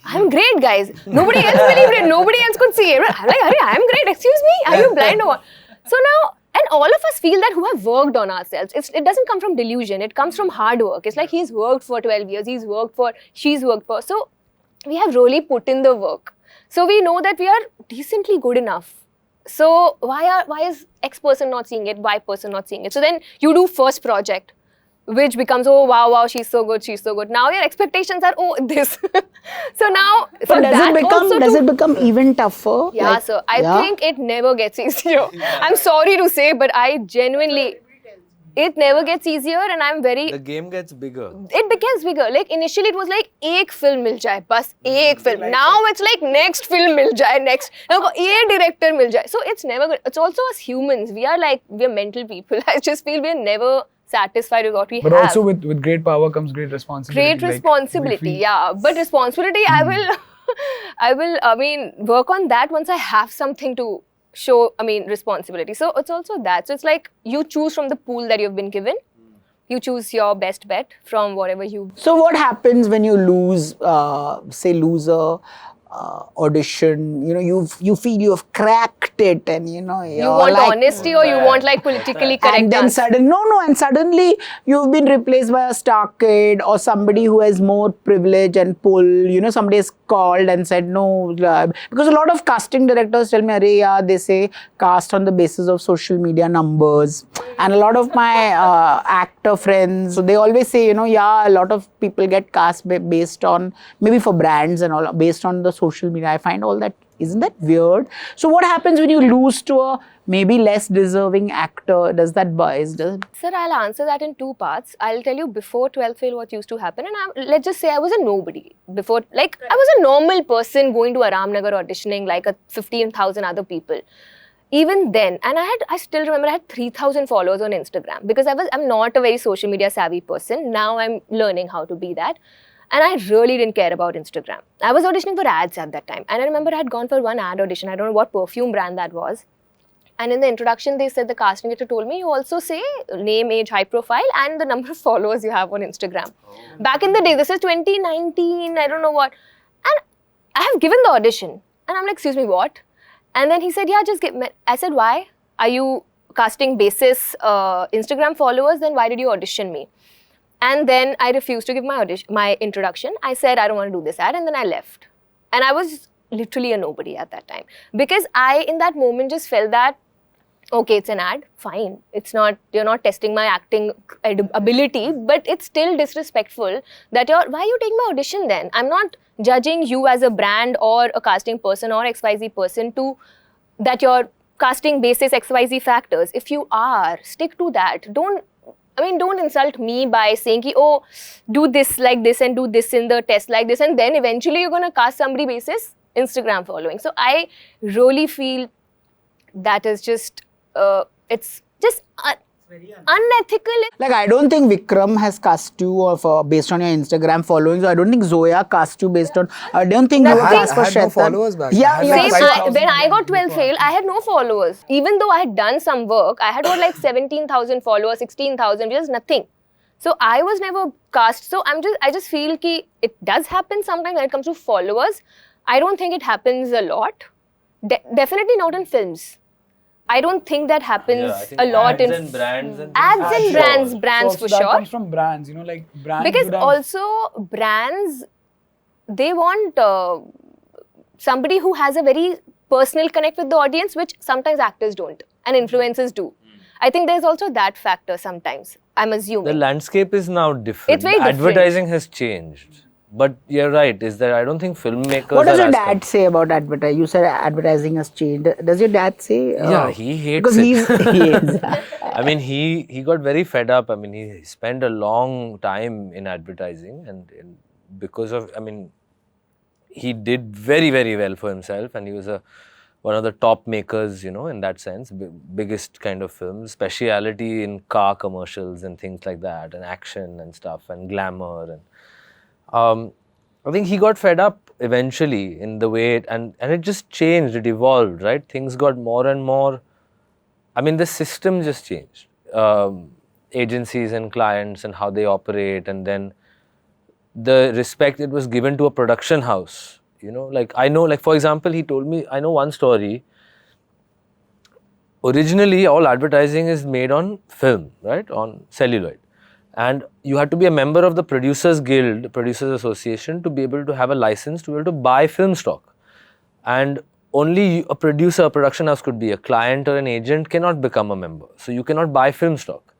I'm great, guys. Nobody else believed it. Nobody else could see it. I'm like, I'm great. Excuse me? Are you blind or what? So now, and all of us feel that, who have worked on ourselves. It doesn't come from delusion. It comes from hard work. It's like he's worked for 12 years. She's worked for. So we have really put in the work. So we know that we are decently good enough. So why is X person not seeing it? Y person not seeing it? So then you do first project, which becomes, oh, wow, she's so good. Now your expectations are, oh, this. So now, but does it become even tougher? Yeah, like, so I think it never gets easier. I'm sorry to say, but I genuinely, it never gets easier, and I'm very... The game gets bigger. It becomes bigger. Like initially it was like, ek film mil jaye, bas ek film. Now it's like, next film mil jaye, next. Now ek director mil jaye. So it's never good. It's also us humans. We're mental people. I just feel we're never satisfied with what we have. But also with great power comes great responsibility. Great responsibility, yeah. But responsibility, I will work on that once I have something to show, responsibility. So it's also that. So it's like, you choose from the pool that you've been given. You choose your best bet from whatever you... So what happens when you lose, say, audition, you feel you have cracked faked it, and You want honesty, or you want like politically correct and then suddenly you've been replaced by a star kid or somebody who has more privilege and pull. Somebody has called and said no, because a lot of casting directors tell me, "Arey, yeah, they say cast on the basis of social media numbers," and a lot of my actor friends, so they always say, yeah, a lot of people get cast based on maybe for brands and all based on the social media. I find all that. Isn't that weird? So what happens when you lose to a maybe less deserving actor? Does that bias? Sir, I'll answer that in two parts. I'll tell you before 12th fail what used to happen, and let's just say I was a nobody before. Like I was a normal person going to Aramnagar auditioning like 15,000 other people. Even then, and I still remember I had 3,000 followers on Instagram because I'm not a very social media savvy person. Now I'm learning how to be that. And I really didn't care about Instagram. I was auditioning for ads at that time. And I remember I had gone for one ad audition. I don't know what perfume brand that was. And in the introduction, they said, the casting director told me, you also say name, age, high profile, and the number of followers you have on Instagram. Back in the day, this is 2019, I don't know what. And I have given the audition. And I'm like, excuse me, what? And then he said, yeah, just give me. I said, why? Are you casting basis Instagram followers? Then why did you audition me? And then I refused to give my introduction. I said, I don't want to do this ad. And then I left. And I was literally a nobody at that time. Because I, in that moment, just felt that, okay, it's an ad, fine. It's not, you're not testing my acting ability, but it's still disrespectful that why are you taking my audition then? I'm not judging you as a brand or a casting person or XYZ person that you're casting basis XYZ factors. If you are, stick to that. Don't insult me by saying, oh, do this like this and do this in the test like this, and then eventually you're going to cast somebody basis Instagram following. So I really feel that is just, it's just unethical. Like, I don't think Vikram has cast you based on your Instagram following. So I don't think Zoya cast you based on. I don't think you cast for Shaitaan. No followers back. Yeah, when I got 12 fail, I had no followers. Even though I had done some work, I had got like 17,000 followers, 16,000, which is nothing. So I was never cast. So I just feel ki it does happen sometimes when it comes to followers. I don't think it happens a lot. Definitely not in films. I don't think that happens a lot in and brands and ads and brands so for that sure. comes from brands, like brands. Because also brands, they want somebody who has a very personal connect with the audience, which sometimes actors don't and influencers do. I think there's also that factor sometimes, I'm assuming. The landscape is now different. It's very different. Advertising has changed. But you're right, is that I don't think filmmakers What does your dad say about advertising? You said advertising has changed. Does your dad say? Yeah, he hates because it. He is. I mean, he got very fed up. I mean, he spent a long time in advertising and because of, he did very, very well for himself, and he was one of the top makers, in that sense, biggest kind of films, speciality in car commercials and things like that, and action and stuff, and glamour. And I think he got fed up eventually in the way and it just changed, it evolved, right? Things got more and more, the system just changed. Agencies and clients and how they operate, and then the respect it was given to a production house, like I know, like for example, he told me, I know one story. Originally, all advertising is made on film, right? On celluloid. And you had to be a member of the Producers Guild, Producers Association, to be able to have a license to be able to buy film stock. And only a producer, a production house could be. A client or an agent cannot become a member. So you cannot buy film stock.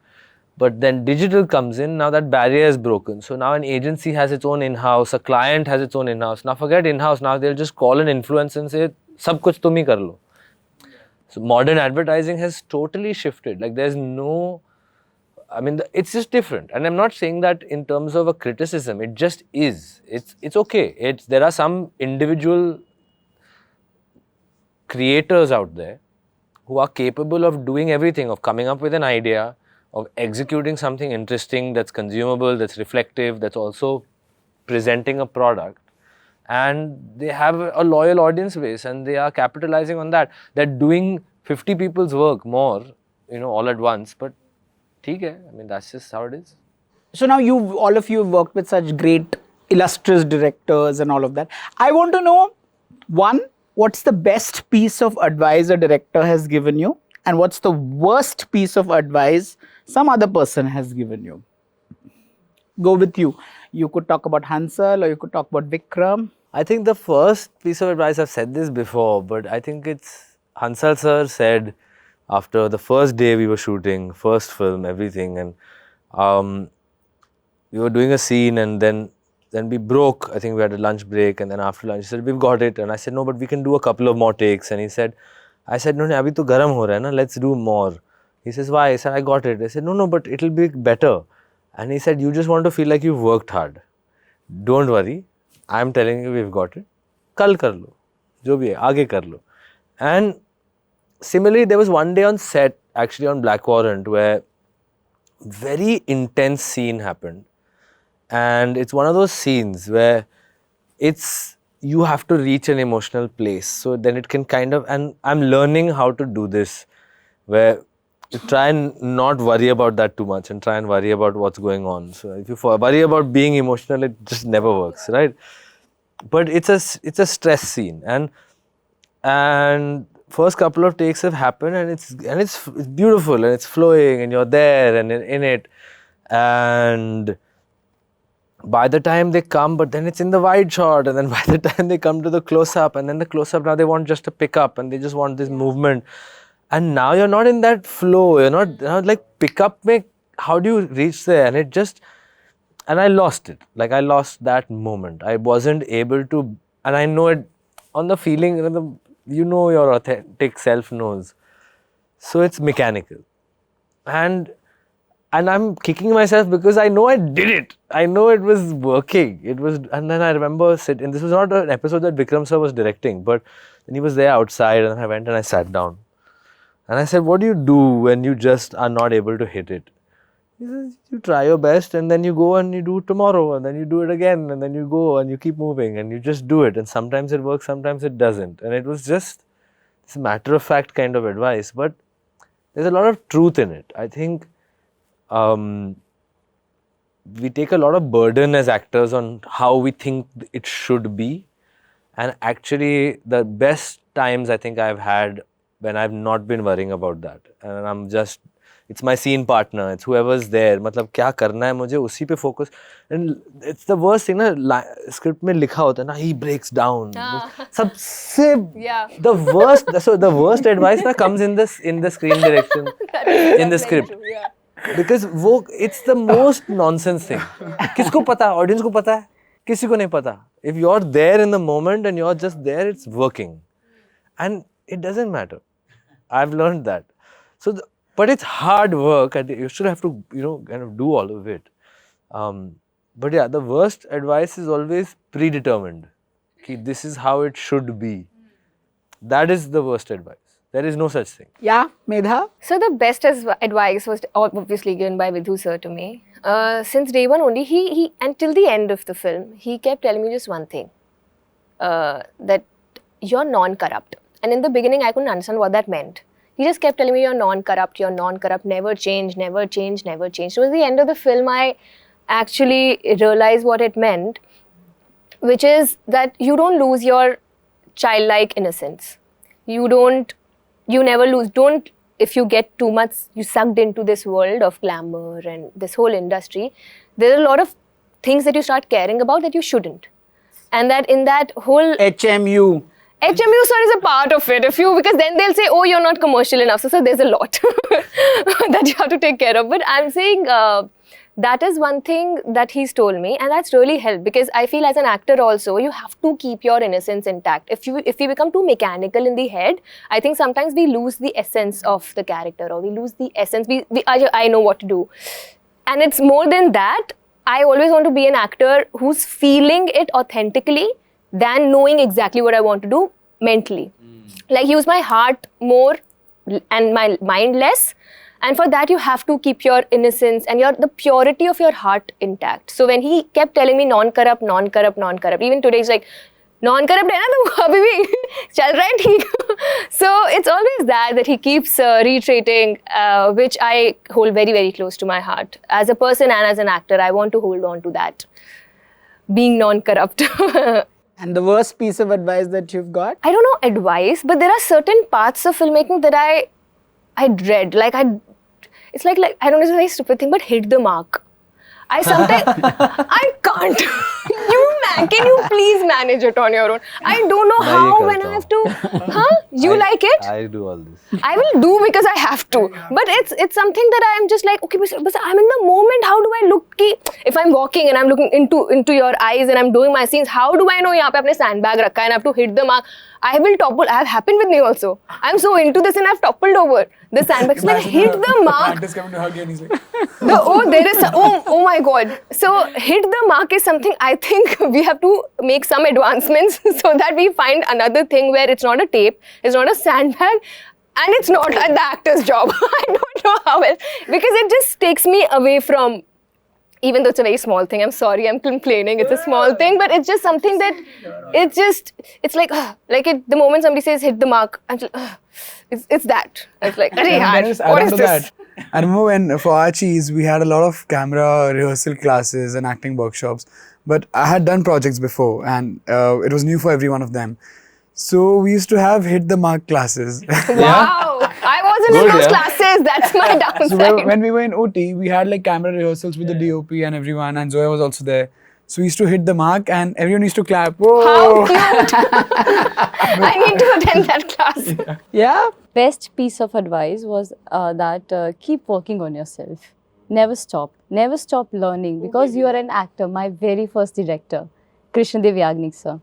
But then digital comes in, now that barrier is broken. So now an agency has its own in-house, a client has its own in-house. Now forget in-house, now they'll just call an influencer and say, sab kuch tum hi kar lo. So modern advertising has totally shifted. Like there's no... it's just different, and I'm not saying that in terms of a criticism. It just is. It's okay. There are some individual creators out there who are capable of doing everything, of coming up with an idea, of executing something interesting that's consumable, that's reflective, that's also presenting a product, and they have a loyal audience base, and they are capitalizing on that. They're doing 50 people's work more, all at once, but that's just how it is. So now all of you have worked with such great, illustrious directors and all of that. I want to know, one, what's the best piece of advice a director has given you? And what's the worst piece of advice some other person has given you? Go with you. You could talk about Hansal or you could talk about Vikram. I think the first piece of advice, I've said this before, but I think it's Hansal sir said after the first day we were shooting, first film, everything, and we were doing a scene, and then we broke. I think we had a lunch break, and then after lunch he said, we've got it. And I said, no, but we can do a couple of more takes. And he said, I said, no, abhi to garam ho raha hai na, let's do more. He says, why? I said, I got it. I said, no, but it'll be better. And he said, you just want to feel like you've worked hard. Don't worry. I'm telling you, we've got it. Kal kar lo. Jo bhi hai, aage kar lo. And similarly, there was one day on set, actually on Black Warrant, where very intense scene happened. And it's one of those scenes where you have to reach an emotional place. So then it can kind of, and I'm learning how to do this, where you try and not worry about that too much and try and worry about what's going on. So if you worry about being emotional, it just never works, right? But it's a stress scene, and first couple of takes have happened, and it's beautiful, and it's flowing, and you're there and in it, and by the time they come, but then it's in the wide shot, and then by the time they come to the close-up, and then the close-up, now they want just a pick-up, and they just want this movement. And now you're not in that flow, you're not like pick-up, how do you reach there? And and I lost it. Like, I lost that moment. I wasn't able to, and I know it on the feeling, your authentic self knows. So it's mechanical. And I'm kicking myself because I know I did it. I know it was working. And then I remember and this was not an episode that Vikram sir was directing, but then he was there outside, and I went and I sat down. And I said, what do you do when you just are not able to hit it? He says, you try your best, and then you go and you do it tomorrow, and then you do it again, and then you go and you keep moving, and you just do it. And sometimes it works, sometimes it doesn't. And it was just this matter-of-fact kind of advice. But there's a lot of truth in it. I think we take a lot of burden as actors on how we think it should be. And actually, the best times I think I've had when I've not been worrying about that. And it's my scene partner, it's whoever's there. Matlab, kya karna hai mujhe, usi pe focus. And it's the worst thing, script mein likha hota hai na, he breaks down. The worst advice comes in the screen direction, in the script. True, yeah. Because it's the most nonsense thing. Kisko pata? Audience ko pata hai? Kisi ko nahi pata. If you're there in the moment and you're just there, it's working. And it doesn't matter. I've learned that. But it's hard work, and you should have to, kind of do all of it. But yeah, the worst advice is always predetermined. This is how it should be. That is the worst advice. There is no such thing. Yeah, Medha? So the best advice was obviously given by Vidhu sir to me. Since day one only, he until the end of the film, he kept telling me just one thing, that you're non-corrupt. And in the beginning, I couldn't understand what that meant. He just kept telling me, you're non-corrupt, never change, never change, never change. Towards the end of the film, I actually realized what it meant, which is that you don't lose your childlike innocence. You never lose. If you get too much, you sucked into this world of glamour and this whole industry, there are a lot of things that you start caring about that you shouldn't. And that in that whole... HMU, sir, is a part of it. Because then they'll say, oh, you're not commercial enough. So there's a lot that you have to take care of. But I'm saying that is one thing that he's told me, and that's really helped, because I feel as an actor also, you have to keep your innocence intact. If we become too mechanical in the head, I think sometimes we lose the essence of the character, or we lose the essence. I know what to do. And it's more than that. I always want to be an actor who's feeling it authentically than knowing exactly what I want to do mentally. Like, use my heart more and my mind less. And for that, you have to keep your innocence and the purity of your heart intact. So when he kept telling me non-corrupt, even today he's like, non-corrupt hai na tu abhi bhi chal raha hai theek. So it's always that he keeps reiterating, which I hold very, very close to my heart. As a person and as an actor, I want to hold on to that, being non-corrupt. And the worst piece of advice that you've got? I don't know advice, but there are certain parts of filmmaking that I dread. Like it's like I don't know, it's a very stupid thing, but hit the mark. I sometimes I can't. Can you please manage it on your own? I don't know how when I have to. Huh? You like it? I do all this. I will do because I have to. But it's something that I am just like, okay, but I'm in the moment. How do I look? If I'm walking and I'm looking into your eyes and I'm doing my scenes, how do I know यहाँ पे अपने sandbag रखा है and I have to hit the mark? I will topple. I have happened with me also. I'm so into this and I've toppled over the sandbags. Like hit the mark. Actors coming to hug you and he's like, Oh my god. So hit the mark is something I think we have to make some advancements so that we find another thing where it's not a tape, it's not a sandbag, and it's not the actor's job. I don't know how else, because it just takes me away from, even though it's a very small thing, I'm sorry, I'm complaining, it's a small thing, but it's just something that, it's like the moment somebody says hit the mark, I'm just, it's that. It's like, what is this? I remember when for Archies we had a lot of camera rehearsal classes and acting workshops, but I had done projects before and it was new for every one of them. So we used to have hit the mark classes. Wow, I wasn't in those classes. That's my downside. So when we were in OT, we had like camera rehearsals with the DOP and everyone, and Zoya was also there. So we used to hit the mark and everyone used to clap. Whoa! How cute! I need to attend that class. Yeah. Best piece of advice was that keep working on yourself. Never stop. Never stop learning, because you are an actor. My very first director, Krishnadev Yagnik sir.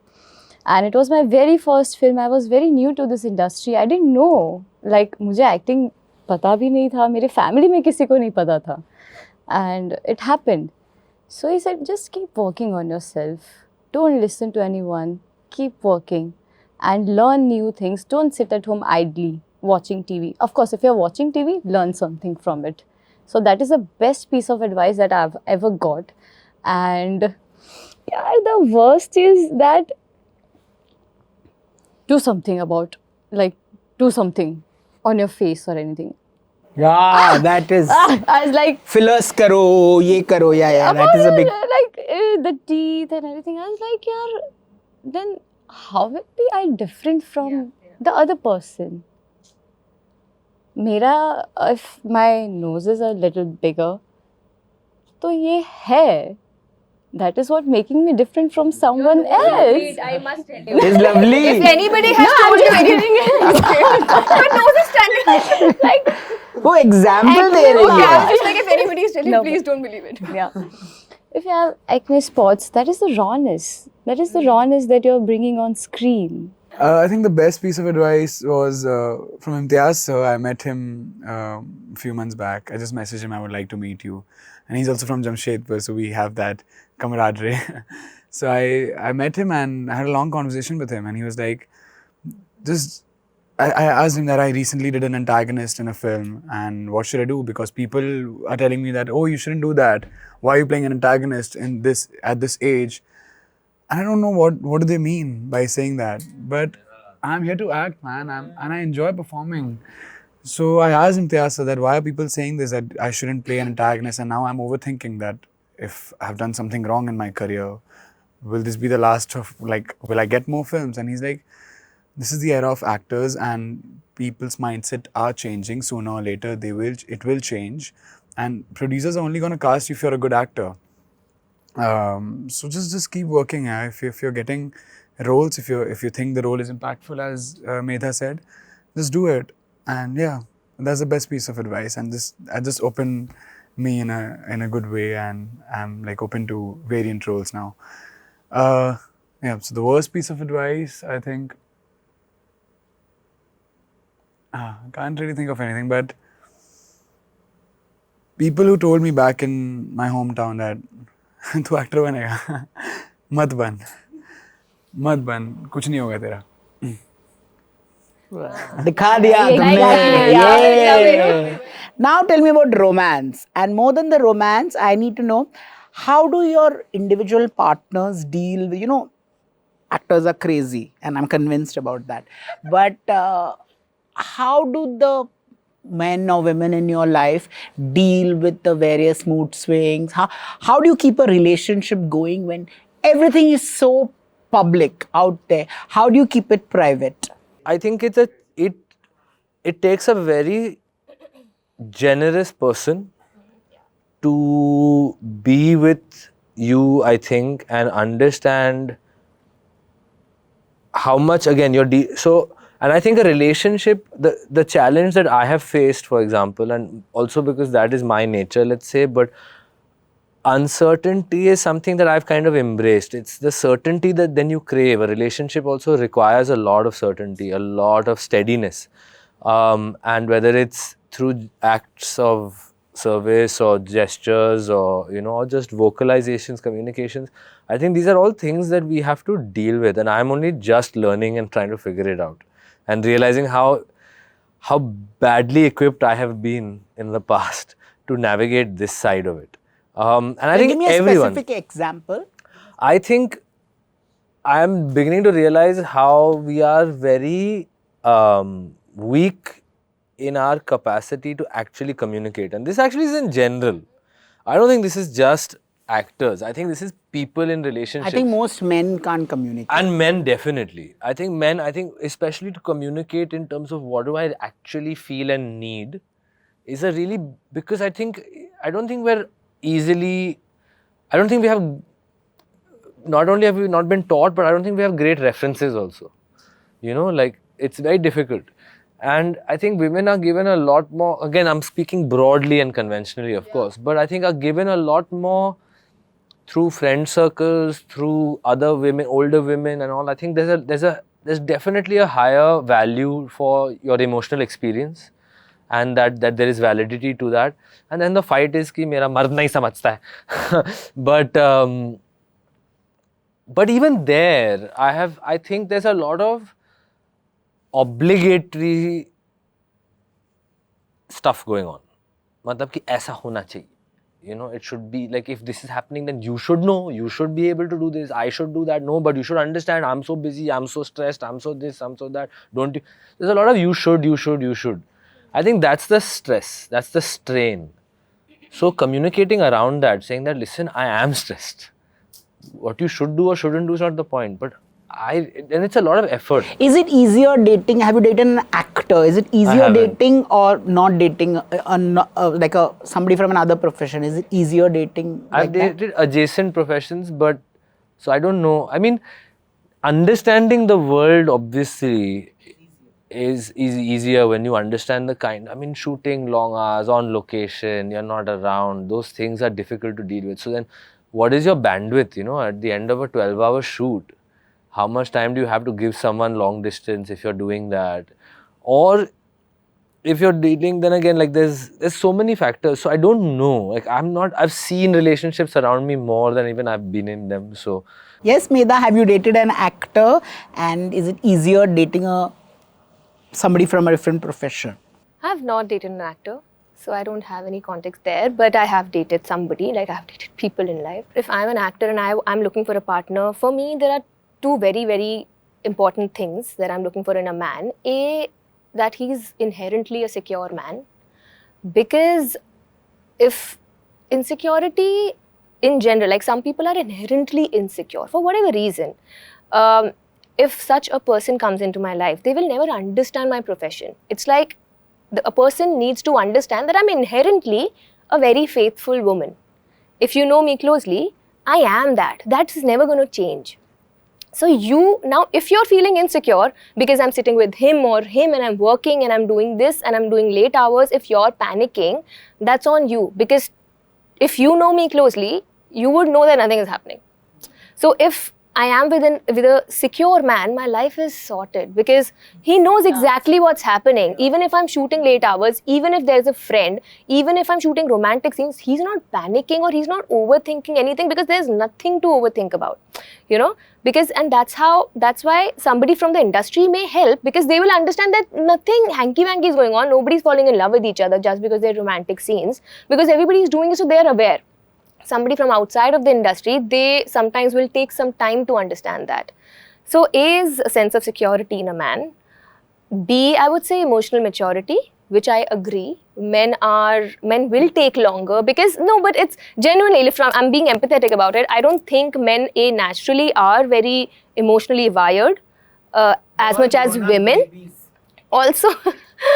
And it was my very first film. I was very new to this industry. I didn't know. Like, मुझे acting पता भी नहीं था. मेरे family में किसी को नहीं पता था. And it happened. So he said, just keep working on yourself. Don't listen to anyone. Keep working and learn new things. Don't sit at home idly watching TV. Of course, if you're watching TV, learn something from it. So that is the best piece of advice that I've ever got. And yeah, the worst is that do something on your face or anything. Yeah, that is. I was like, Fillers karo, ye karo, yeah, that is a big. Like the teeth and everything. I was like, yeah, then how will be I different from the other person? If my nose is a little bigger, तो ये है. That is what making me different from someone else. I must tell you. It's lovely. If anybody has told you anything else, your nose is standing like. वो example दे रही Okay, है. I'm just like, if anybody is telling you, No. please don't believe it. Yeah. If you have acne spots, that is the rawness. That is the rawness that you're bringing on screen. I think the best piece of advice was from Imtiaz. So I met him a few months back. I just messaged him, I would like to meet you. And he's also from Jamshedpur, so we have that camaraderie. So I met him and I had a long conversation with him. And he was like, I asked him that I recently did an antagonist in a film and what should I do? Because people are telling me that, oh, you shouldn't do that. Why are you playing an antagonist at this age? And I don't know what do they mean by saying that. But I'm here to act, man. And I enjoy performing. So I asked Imtiaz sir that why are people saying this, that I shouldn't play an antagonist, and now I'm overthinking that if I've done something wrong in my career, will this be the last of, like, will I get more films? And he's like, this is the era of actors and people's mindset are changing. Sooner or later, it will change. And producers are only going to cast you if you're a good actor. So just keep working. If you're getting roles, if you think the role is impactful, as Medha said, just do it. And yeah, that's the best piece of advice. And this opened me in a good way, and I'm like open to variant roles now. Yeah. So the worst piece of advice, I think, I can't really think of anything, but people who told me back in my hometown that तू actor बनेगा मत बन कुछ नहीं होगा तेरा. दिखा दिया तुमने. Yeah. Now tell me about romance. And more than the romance, I need to know, how do your individual partners deal with, actors are crazy and I'm convinced about that. But how do the men or women in your life deal with the various mood swings? How do you keep a relationship going when everything is so public out there? How do you keep it private? I think it takes a very generous person to be with you, I think, and understand how much, again, and I think a relationship, the challenge that I have faced, for example, and also because that is my nature, let's say, but uncertainty is something that I've kind of embraced. It's the certainty that then you crave. A relationship also requires a lot of certainty, a lot of steadiness. And whether it's through acts of service or gestures or, or just vocalizations, communications, I think these are all things that we have to deal with. And I'm only just learning and trying to figure it out and realizing how badly equipped I have been in the past to navigate this side of it. And I think give me a everyone, specific example. I think I am beginning to realize how we are very weak in our capacity to actually communicate. And this actually is in general. I don't think this is just actors. I think this is people in relationships. I think most men can't communicate. And men definitely. I think especially to communicate in terms of what do I actually feel and need is a really, because I don't think we have, not only have we not been taught, but I don't think we have great references also. It's very difficult. And I think women are given a lot more, again, I'm speaking broadly and conventionally, of course, but I think are given a lot more through friend circles, through other women, older women and all. I think there's definitely a higher value for your emotional experience, and that there is validity to that. And then the fight is ki mera mard nahi samajhta hai. But even there, I think there's a lot of obligatory stuff going on. Matlab ki aisa hona chahiye. It should be like, if this is happening, then you should know, you should be able to do this, I should do that. No, but you should understand, I'm so busy, I'm so stressed, I'm so this, I'm so that. Don't you? There's a lot of you should. I think that's the stress, that's the strain. So communicating around that, saying that, listen, I am stressed. What you should do or shouldn't do is not the point. But and it's a lot of effort. Is it easier dating? Have you dated an actor? Is it easier dating or not dating somebody from another profession? Is it easier dating? I've dated adjacent professions, but so I don't know. I mean, understanding the world obviously is easier when you understand the kind. I mean, shooting long hours on location, you're not around. Those things are difficult to deal with. So then, what is your bandwidth? At the end of a 12-hour shoot, how much time do you have to give someone long distance if you're doing that? Or if you're dating, then again, like there's so many factors. So I don't know. Like I've seen relationships around me more than even I've been in them. So yes, Medha, have you dated an actor? And is it easier dating somebody from a different profession? I have not dated an actor, so I don't have any context there, but I have dated somebody, like I have dated people in life. If I'm an actor and I'm looking for a partner, for me there are two very, very important things that I'm looking for in a man. A, that he's inherently a secure man, because if insecurity in general, like some people are inherently insecure for whatever reason, if such a person comes into my life, they will never understand my profession. It's like a person needs to understand that I'm inherently a very faithful woman. If you know me closely, I am that. That is never going to change. So now, if you're feeling insecure because I'm sitting with him or him and I'm working and I'm doing this and I'm doing late hours, if you're panicking, that's on you. Because if you know me closely, you would know that nothing is happening. So if I am with a secure man, my life is sorted because he knows exactly what's happening. Even if I'm shooting late hours, even if there's a friend, even if I'm shooting romantic scenes, he's not panicking or he's not overthinking anything because there's nothing to overthink about, and that's why somebody from the industry may help, because they will understand that nothing hanky-wanky is going on. Nobody's falling in love with each other just because they're romantic scenes, because everybody's doing it, so they're aware. Somebody from outside of the industry, they sometimes will take some time to understand that. So A is a sense of security in a man. B, I would say emotional maturity, which I agree. Men will take longer because, no, but it's genuinely, if I'm being empathetic about it, I don't think men naturally are very emotionally wired as much as women. Also,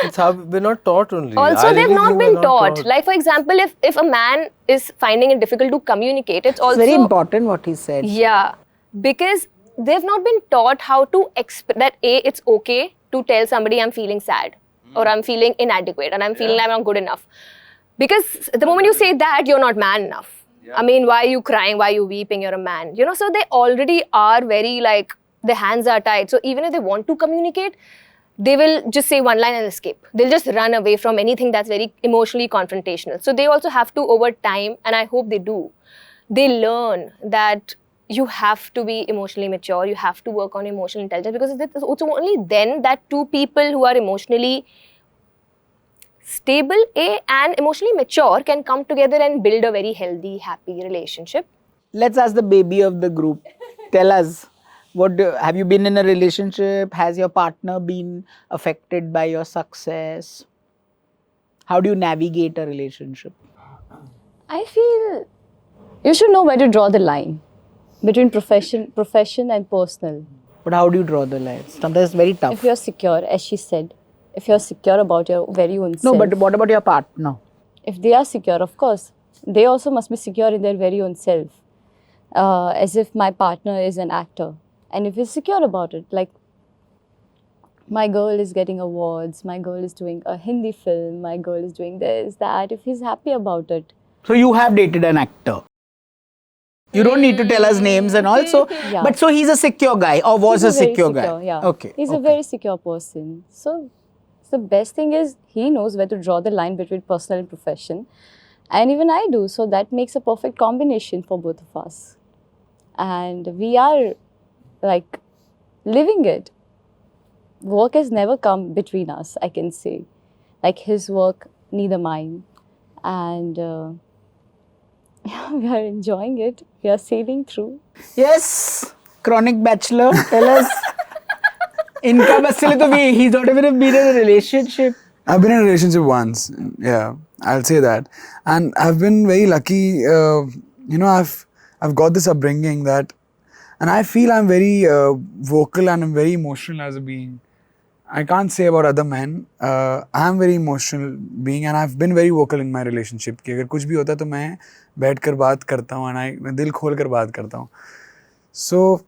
It's how we're not taught only. also I they've really not think been we're taught. Like, for example, if a man is finding it difficult to communicate, it's also Very important what he said. yeah, because they've not been taught how to that it's okay to tell somebody I'm feeling sad or I'm feeling inadequate and I'm feeling I'm not good enough. Because the moment you say that, you're not man enough. I mean, why are you crying? Why are you weeping? You're a man. You know, so they already are very like, their hands are tied. So even if they want to communicate, they will just say one line and escape. They'll just run away from anything that's very emotionally confrontational. So they also have to, over time, and I hope they do, they learn that you have to be emotionally mature, you have to work on emotional intelligence, because it's also only then that two people who are emotionally stable and emotionally mature can come together and build a very healthy, happy relationship. Let's ask the baby of the group. Tell us, have you been in a relationship? Has your partner been affected by your success? How do you navigate a relationship? I feel you should know where to draw the line between profession and personal. But how do you draw the line? Sometimes it's very tough. If you're secure, as she said, if you're secure about your very own self. No, but what about your partner? If they are secure, of course, they also must be secure in their very own self. As if my partner is an actor. And if he's secure about it, like, my girl is getting awards, my girl is doing a Hindi film, my girl is doing this, that, if he's happy about it. So you have dated an actor. You don't need to tell us names and all. So, Yeah. But so he's a secure guy or was a very secure guy? Yeah. Okay. He's a very secure person. So the best thing is he knows where to draw the line between personal and profession. And even I do. So that makes a perfect combination for both of us. And we are like living it. Work has never come between us, I can say. Like his work, neither mine. And yeah, we are enjoying it. We are sailing through. Yes, chronic bachelor. Tell us. Inka basile to be. He's not even been in a relationship. I've been in a relationship once. Yeah, I'll say that, and I've been very lucky. I've got this upbringing that, and I feel I'm very vocal and I'm very emotional as a being. I can't say about other men. I'm very emotional being, and I've been very vocal in my relationship. कि अगर कुछ भी होता है तो मैं बैठकर बात करता हूँ, and मैं दिल खोल कर बात करता हूँ. So,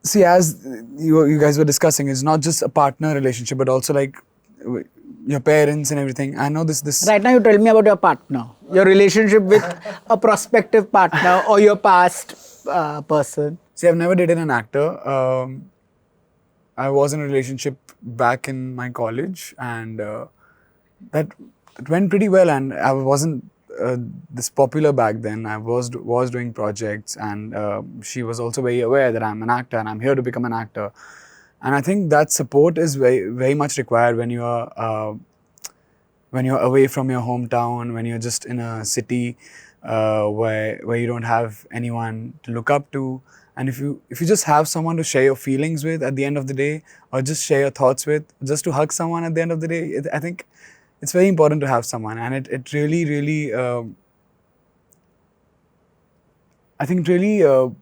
see, as you guys were discussing, it's not just a partner relationship, but also like your parents and everything. I know this. Right now, you tell me about your partner, your relationship with a prospective partner or your past person. See, I've never dated an actor. I was in a relationship back in my college, and that went pretty well. And I wasn't this popular back then. I was doing projects, and she was also very aware that I'm an actor and I'm here to become an actor. And I think that support is very, very much required when you're away from your hometown, when you're just in a city where you don't have anyone to look up to. And if you just have someone to share your feelings with at the end of the day, or just share your thoughts with, just to hug someone at the end of the day, I think it's very important to have someone. And it really, really, I think it really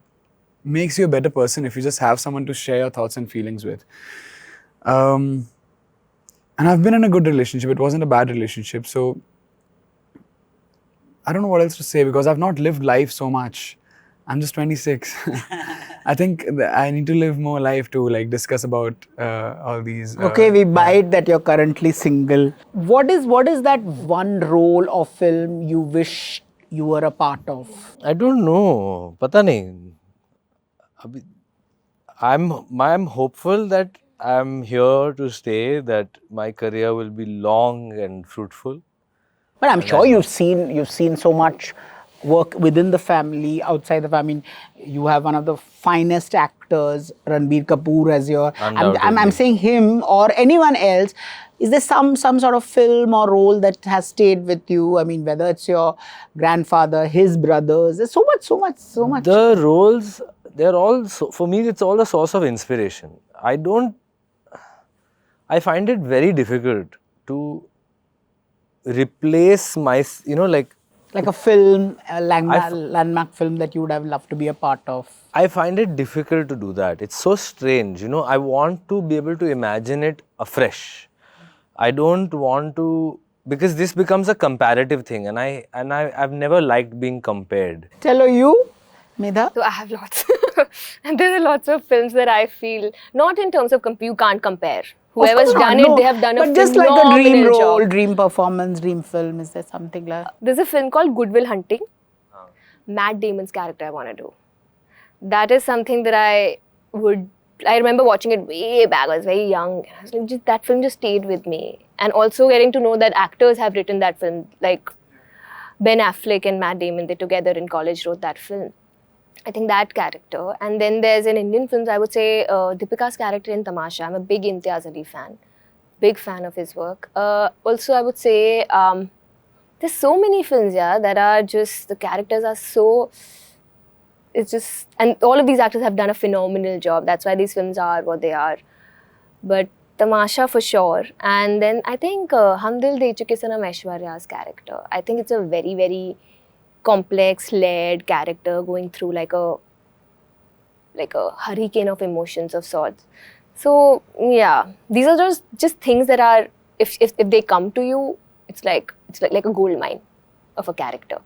makes you a better person if you just have someone to share your thoughts and feelings with. And I've been in a good relationship. It wasn't a bad relationship. So I don't know what else to say, because I've not lived life so much. I'm just 26. I think I need to live more life to like discuss about all these. Okay, we bite that you're currently single. What is that one role of film you wish you were a part of? I don't know. Pata nahi. I'm hopeful that I'm here to stay, that my career will be long and fruitful. But I'm sure you've seen so much work within the family, outside the family. You have one of the finest actors, Ranbir Kapoor, as your. I'm saying him or anyone else. Is there some sort of film or role that has stayed with you? I mean, whether it's your grandfather, his brothers. There's so much. The roles, they're all, for me, it's all a source of inspiration. I find it very difficult to replace my, like Like a film, a landmark film that you would have loved to be a part of. I find it difficult to do that. It's so strange, I want to be able to imagine it afresh. I don't want to, because this becomes a comparative thing, and I've never liked being compared. Tell you, Medha. So I have lots. And there are lots of films that I feel, not in terms of you can't compare. Whoever's done it, they have done a but just like a phenomenal dream role, job. dream performance, dream film. Is there something like? There's a film called Good Will Hunting. Matt Damon's character I want to do. That is something that I remember watching it way back. I was very young. I was like, that film just stayed with me. And also getting to know that actors have written that film. Like Ben Affleck and Matt Damon, they together in college wrote that film. I think that character. And then there's an Indian film, I would say Deepika's character in Tamasha. I'm a big Imtiaz Ali fan. Big fan of his work. Also, I would say there's so many films, that are just, the characters are so, it's just, and all of these actors have done a phenomenal job. That's why these films are what they are. But Tamasha for sure. And then I think Hum Dil De Chuke Sanam Aishwarya's character. I think it's a very, very complex, layered character going through like a hurricane of emotions of sorts. So yeah, these are just things that are, if they come to you, it's like a gold mine of a character.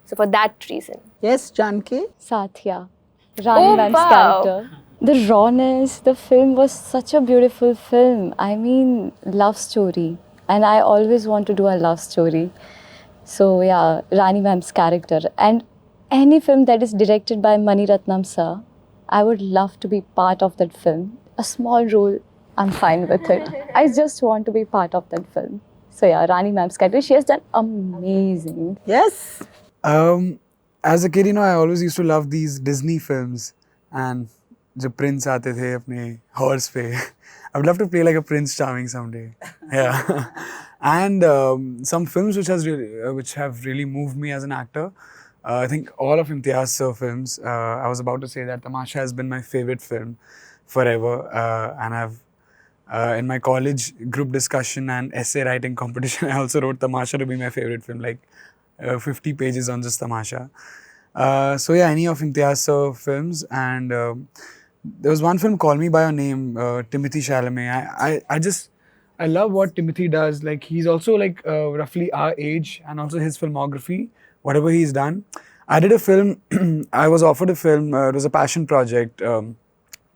So for that reason. Yes, Janki. Satya, Rani Ma'am's character. The rawness, the film was such a beautiful film. I mean, love story. And I always want to do a love story. So yeah, Rani Ma'am's character. And any film that is directed by Mani Ratnam sir, I would love to be part of that film. A small role, I'm fine with it. I just want to be part of that film. So yeah, Rani Ma'am's character, she has done amazing. Yes. As a kid, I always used to love these Disney films. And the prince aate the apne horse pe. I would love to play like a Prince Charming someday. Yeah. And some films which have really moved me as an actor. I think all of Imtiaz sir films. I was about to say that Tamasha has been my favorite film forever. And I've in my college group discussion and essay writing competition, I also wrote Tamasha to be my favorite film, like 50 pages on just Tamasha. So yeah, any of Imtiaz sir films. And there was one film, Call Me By Your Name, Timothy Chalamet. I love what Timothy does. Like, he's also like roughly our age, and also his filmography, whatever he's done. I did a film, I was offered a film, it was a passion project. It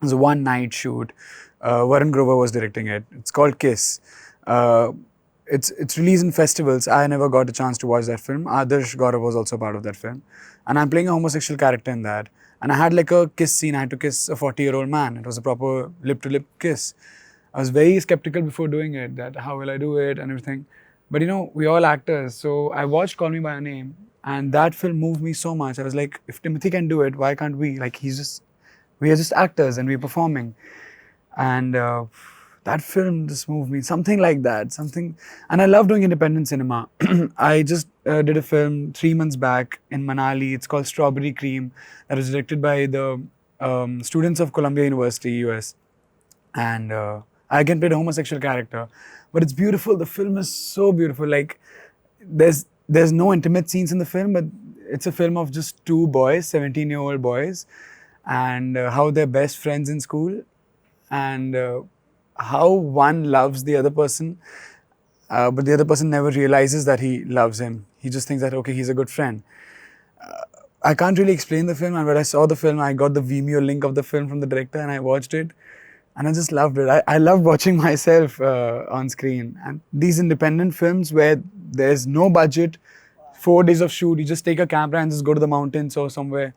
was a one night shoot. Varun Grover was directing it. It's called Kiss. It's released in festivals. I never got a chance to watch that film. Adarsh Gaurav was also part of that film. And I'm playing a homosexual character in that. And I had like a kiss scene. I had to kiss a 40-year-old man. It was a proper lip-to-lip kiss. I was very skeptical before doing it, that how will I do it and everything. But we're all actors. So I watched Call Me By Your Name, and that film moved me so much. I was like, if Timothy can do it, why can't we? Like, we are just actors and we're performing. And that film just moved me, something like that, and I love doing independent cinema. I just did a film 3 months back in Manali. It's called Strawberry Cream, that was directed by the students of Columbia University, US. And I again played a homosexual character, but it's beautiful. The film is so beautiful. Like, there's no intimate scenes in the film, but it's a film of just 2 boys, 17-year-old boys, and how they're best friends in school, and how one loves the other person, but the other person never realizes that he loves him. He just thinks that, okay, he's a good friend. I can't really explain the film, and when I saw the film, I got the Vimeo link of the film from the director, and I watched it, and I just loved it. I love watching myself on screen. And these independent films where there's no budget, 4 days of shoot, you just take a camera and just go to the mountains or somewhere.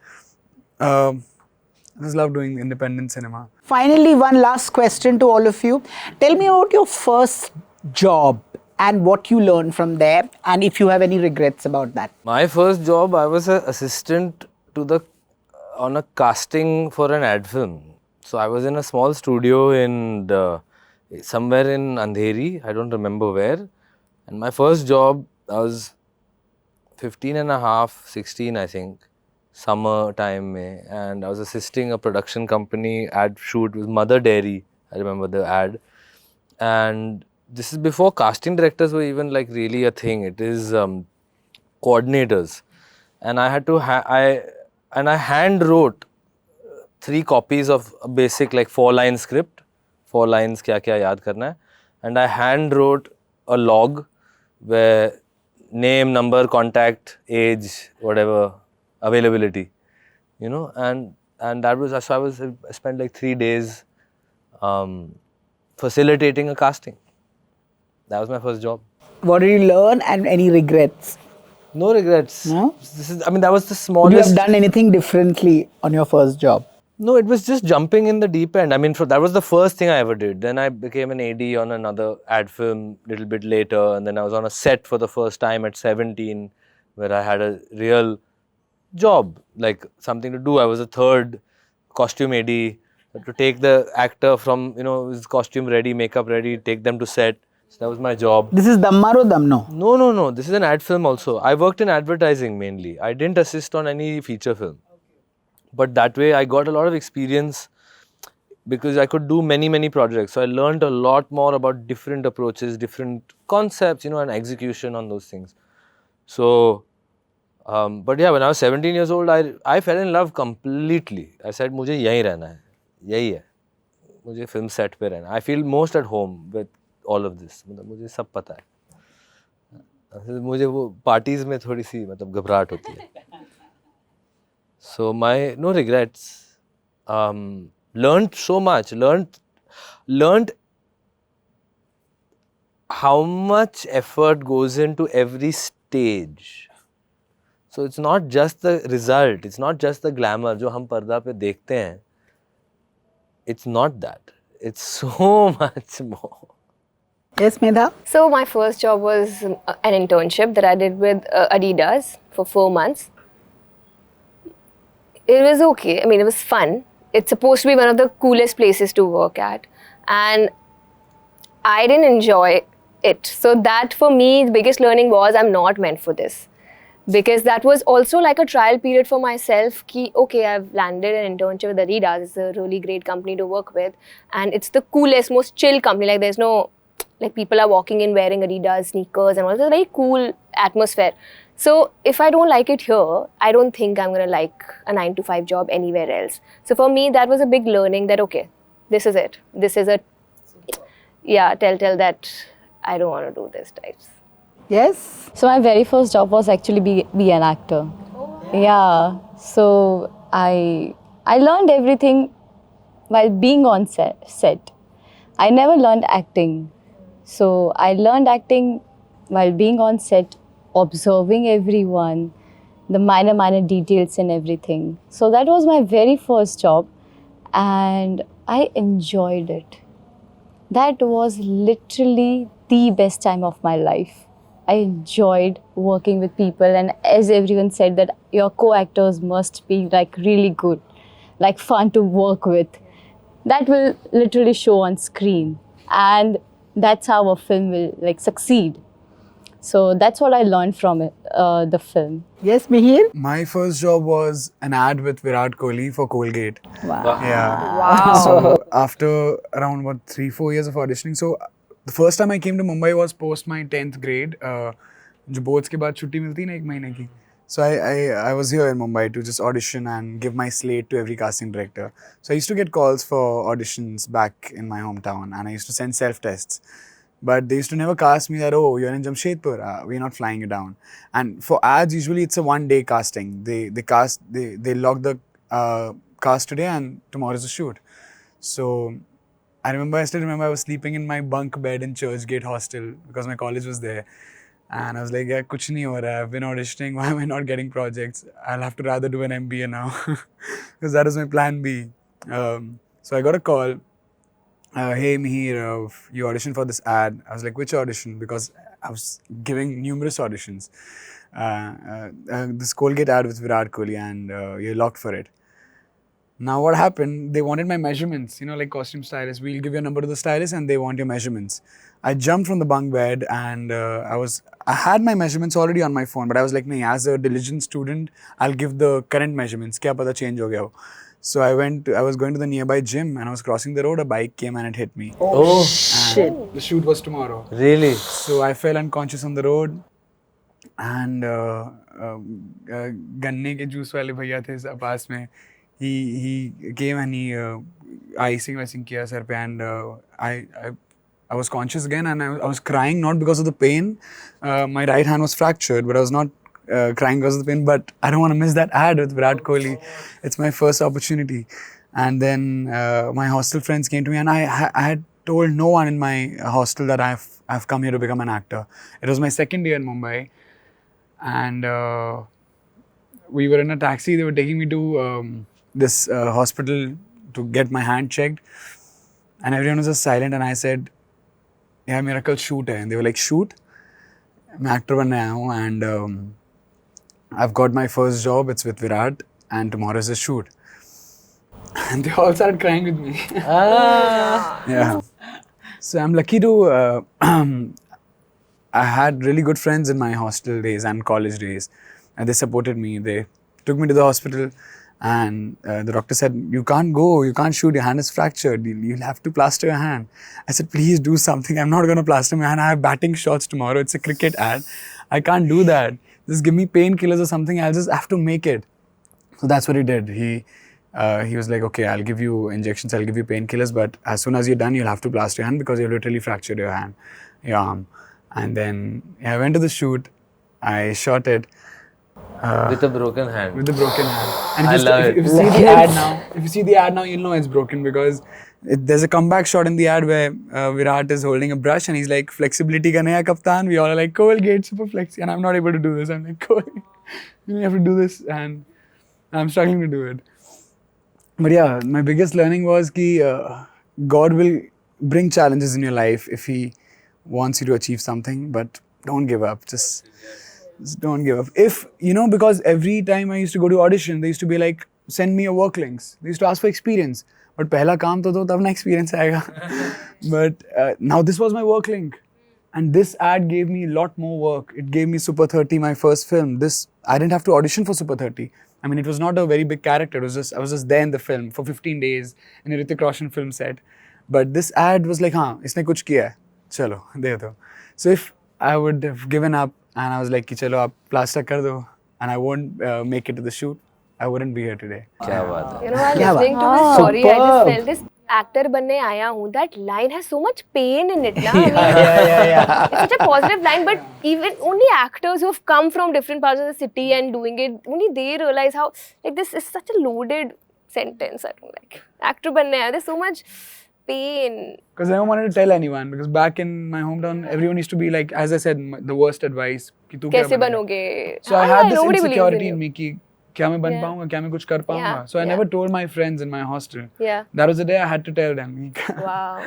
I just love doing independent cinema. Finally, one last question to all of you. Tell me about your first job and what you learned from there, and if you have any regrets about that. My first job, I was an assistant on a casting for an ad film. So I was in a small studio somewhere in Andheri, I don't remember where. And my first job, I was 15 and a half, 16 I think, summer time mein, and I was assisting a production company ad shoot with Mother Dairy. I remember the ad. and this is before casting directors were even like really a thing. It is coordinators, and I had to I hand wrote 3 copies of a basic like 4-line script, 4 lines kya kya yaad karna hai, and I hand wrote a log where name, number, contact, age, whatever, availability, you know, and that was, so I spent like 3 days facilitating a casting. That was my first job. What did you learn and any regrets? No regrets. No? This is, I mean, that was the Would smallest. you have done anything differently on your first job? No, it was just jumping in the deep end. I mean, that was the first thing I ever did. Then I became an AD on another ad film a little bit later. And then I was on a set for the first time at 17, where I had a real job, like something to do. I was a third costume AD, to take the actor from, you know, his costume ready, makeup ready, take them to set. So that was my job. This is Dammaro Damno. No. This is an ad film also. I worked in advertising mainly. I didn't assist on any feature film. But that way I got a lot of experience because I could do many projects. So I learned a lot more about different approaches, different concepts, you know, and execution on those things. So, but yeah, when I was 17 years old, I fell in love completely. I said, मुझे यहीं रहना है, यही है, मुझे film set पे रहना. I feel most at home with all of this. मतलब मुझे सब पता है. मुझे वो parties में थोड़ी सी मतलब घबराहट होती है. So no regrets. Learned so much. Learned how much effort goes into every stage. So it's not just the result. It's not just the glamour जो हम पर्दा पे देखते हैं. It's not that. It's so much more. Yes, Medha? So my first job was an internship that I did with Adidas for 4 months. It was okay. I mean, it was fun. It's supposed to be one of the coolest places to work at. And I didn't enjoy it. So that for me, the biggest learning was I'm not meant for this. Because that was also like a trial period for myself. Ki, okay, I've landed an internship with Adidas. It's a really great company to work with. And it's the coolest, most chill company. Like there's no, like people are walking in wearing Adidas sneakers and all. It's a very cool atmosphere. So if I don't like it here, I don't think I'm going to like a 9-to-5 job anywhere else. So for me, that was a big learning that, okay, this is it. This is a, yeah, telltale that I don't want to do this types. Yes? So my very first job was actually be an actor. Yeah. So I learned everything while being on set. I never learned acting. So I learned acting while being on set, observing everyone, the minor details and everything. So that was my very first job and I enjoyed it. That was literally the best time of my life. I enjoyed working with people, and as everyone said that your co-actors must be like really good, like fun to work with. That will literally show on screen, and that's how a film will like succeed. So that's what I learned from it, the film. Yes, Mihir? My first job was an ad with Virat Kohli for Colgate. Wow. Yeah. Wow. So after around 3-4 years of auditioning, so the first time I came to Mumbai was post my 10th grade. जो boards के बाद छुट्टी मिलती ना 1 महीने की. So I was here in Mumbai to just audition and give my slate to every casting director. So I used to get calls for auditions back in my hometown, and I used to send self-tests. But they used to never cast me that, oh, you're in Jamshedpur, we're not flying you down. And for ads, usually it's a 1-day casting. They log the cast today and tomorrow's a shoot. So I still remember I was sleeping in my bunk bed in Churchgate Hostel because my college was there. And I was like, yeah, kuch nahi ho raha. I've been auditioning. Why am I not getting projects? I'll have to rather do an MBA now because that is my plan B. So I got a call. Hey Mihir, you auditioned for this ad. I was like, which audition? Because I was giving numerous auditions. This Colgate ad with Virat Kohli, and you're locked for it. Now what happened, they wanted my measurements, you know, like costume stylist. We'll give your number to the stylist and they want your measurements. I jumped from the bunk bed and I had my measurements already on my phone, but I was like, nahin, as a diligent student, I'll give the current measurements. Kya pata change ho gaya ho. So I was going to the nearby gym and I was crossing the road. A bike came and it hit me. Oh, Shit. And the shoot was tomorrow. really? So I fell unconscious on the road. And गन्ने के juice वाले भैया थे पास में. He came and he icing किया sir पे, and I was conscious again, and I was crying not because of the pain. My right hand was fractured, but I was not crying because of the pain. But I don't want to miss that ad with Virat Kohli. It's my first opportunity. And then my hostel friends came to me, and I had told no one in my hostel that I've come here to become an actor. It was my second year in Mumbai, and we were in a taxi. They were taking me to this hospital to get my hand checked, and everyone was just silent. And I said, "Yeah, मेरा कल shoot है." And they were like, "Shoot?" मैं actor बनने आया हूँ, and I've got my first job. It's with Virat, and tomorrow is a shoot. And they all started crying with me. Yeah. So I'm lucky to. I had really good friends in my hostel days and college days, and they supported me. They took me to the hospital, and the doctor said, "You can't go. You can't shoot. Your hand is fractured. You'll have to plaster your hand." I said, "Please do something. I'm not going to plaster my hand. I have batting shots tomorrow. It's a cricket ad. I can't do that. Just give me painkillers or something. I'll just have to make it." So that's what he did. He was like, "Okay, I'll give you injections. I'll give you painkillers, but as soon as you're done, you'll have to plaster your hand because you've literally fractured your hand, your arm." And then I went to the shoot. I shot it. With a broken hand. With the broken hand. And I love it. if you see the ad now, you'll know it's broken because there's a comeback shot in the ad where Virat is holding a brush and he's like, "Flexibility ka naya kaptan." We all are like, "Colgate, super flexi." And I'm not able to do this. I'm like, "Kohli, you have to do this." And I'm struggling to do it. But yeah, my biggest learning was that God will bring challenges in your life if He wants you to achieve something, but don't give up. Just don't give up. If, because every time I used to go to audition, they used to be like, "Send me your work links." They used to ask for experience. But पहला काम तो दो तब ना experience आएगा. But now this was my work link. And this ad gave me a lot more work. It gave me Super 30, my first film. I didn't have to audition for Super 30. I mean, it was not a very big character. I was just there in the film for 15 days in a Hrithik Roshan film set. But this ad was like, हाँ, इसने कुछ किया है. चलो, दे दो. So if I would have given up and I was like, कि चलो आप plaster कर दो, and I won't make it to the shoot, I wouldn't be here today. क्या बात है. You know, while listening to this story, I just felt this actor बनने आया हूँ. That line has so much pain in it, na? Yeah. It's such a positive line, but even only actors who have come from different parts of the city and doing it, only they realize how like this is such a loaded sentence. I don't like actor बनने आया. There's so much pain. Because I never wanted to tell anyone. Because back in my hometown, everyone used to be like, as I said, the worst advice. कि तू क्या कैसे बनेगा? बनोगे? So I had this Nobody believes insecurity in in you. me कि क्या मैं बन पाऊंगा, क्या मैं कुछ कर पाऊंगा. So I yeah. never told my friends in my hostel. Yeah. That was the day I had to tell them. Wow.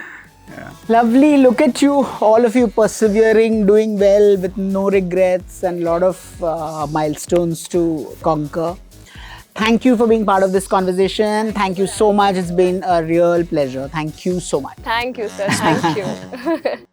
Lovely. Look at you, all of you persevering, doing well with no regrets and a lot of milestones to conquer. Thank you for being part of this conversation. Thank you so much. It's been a real pleasure. Thank you so much. Thank you, sir. Thank you.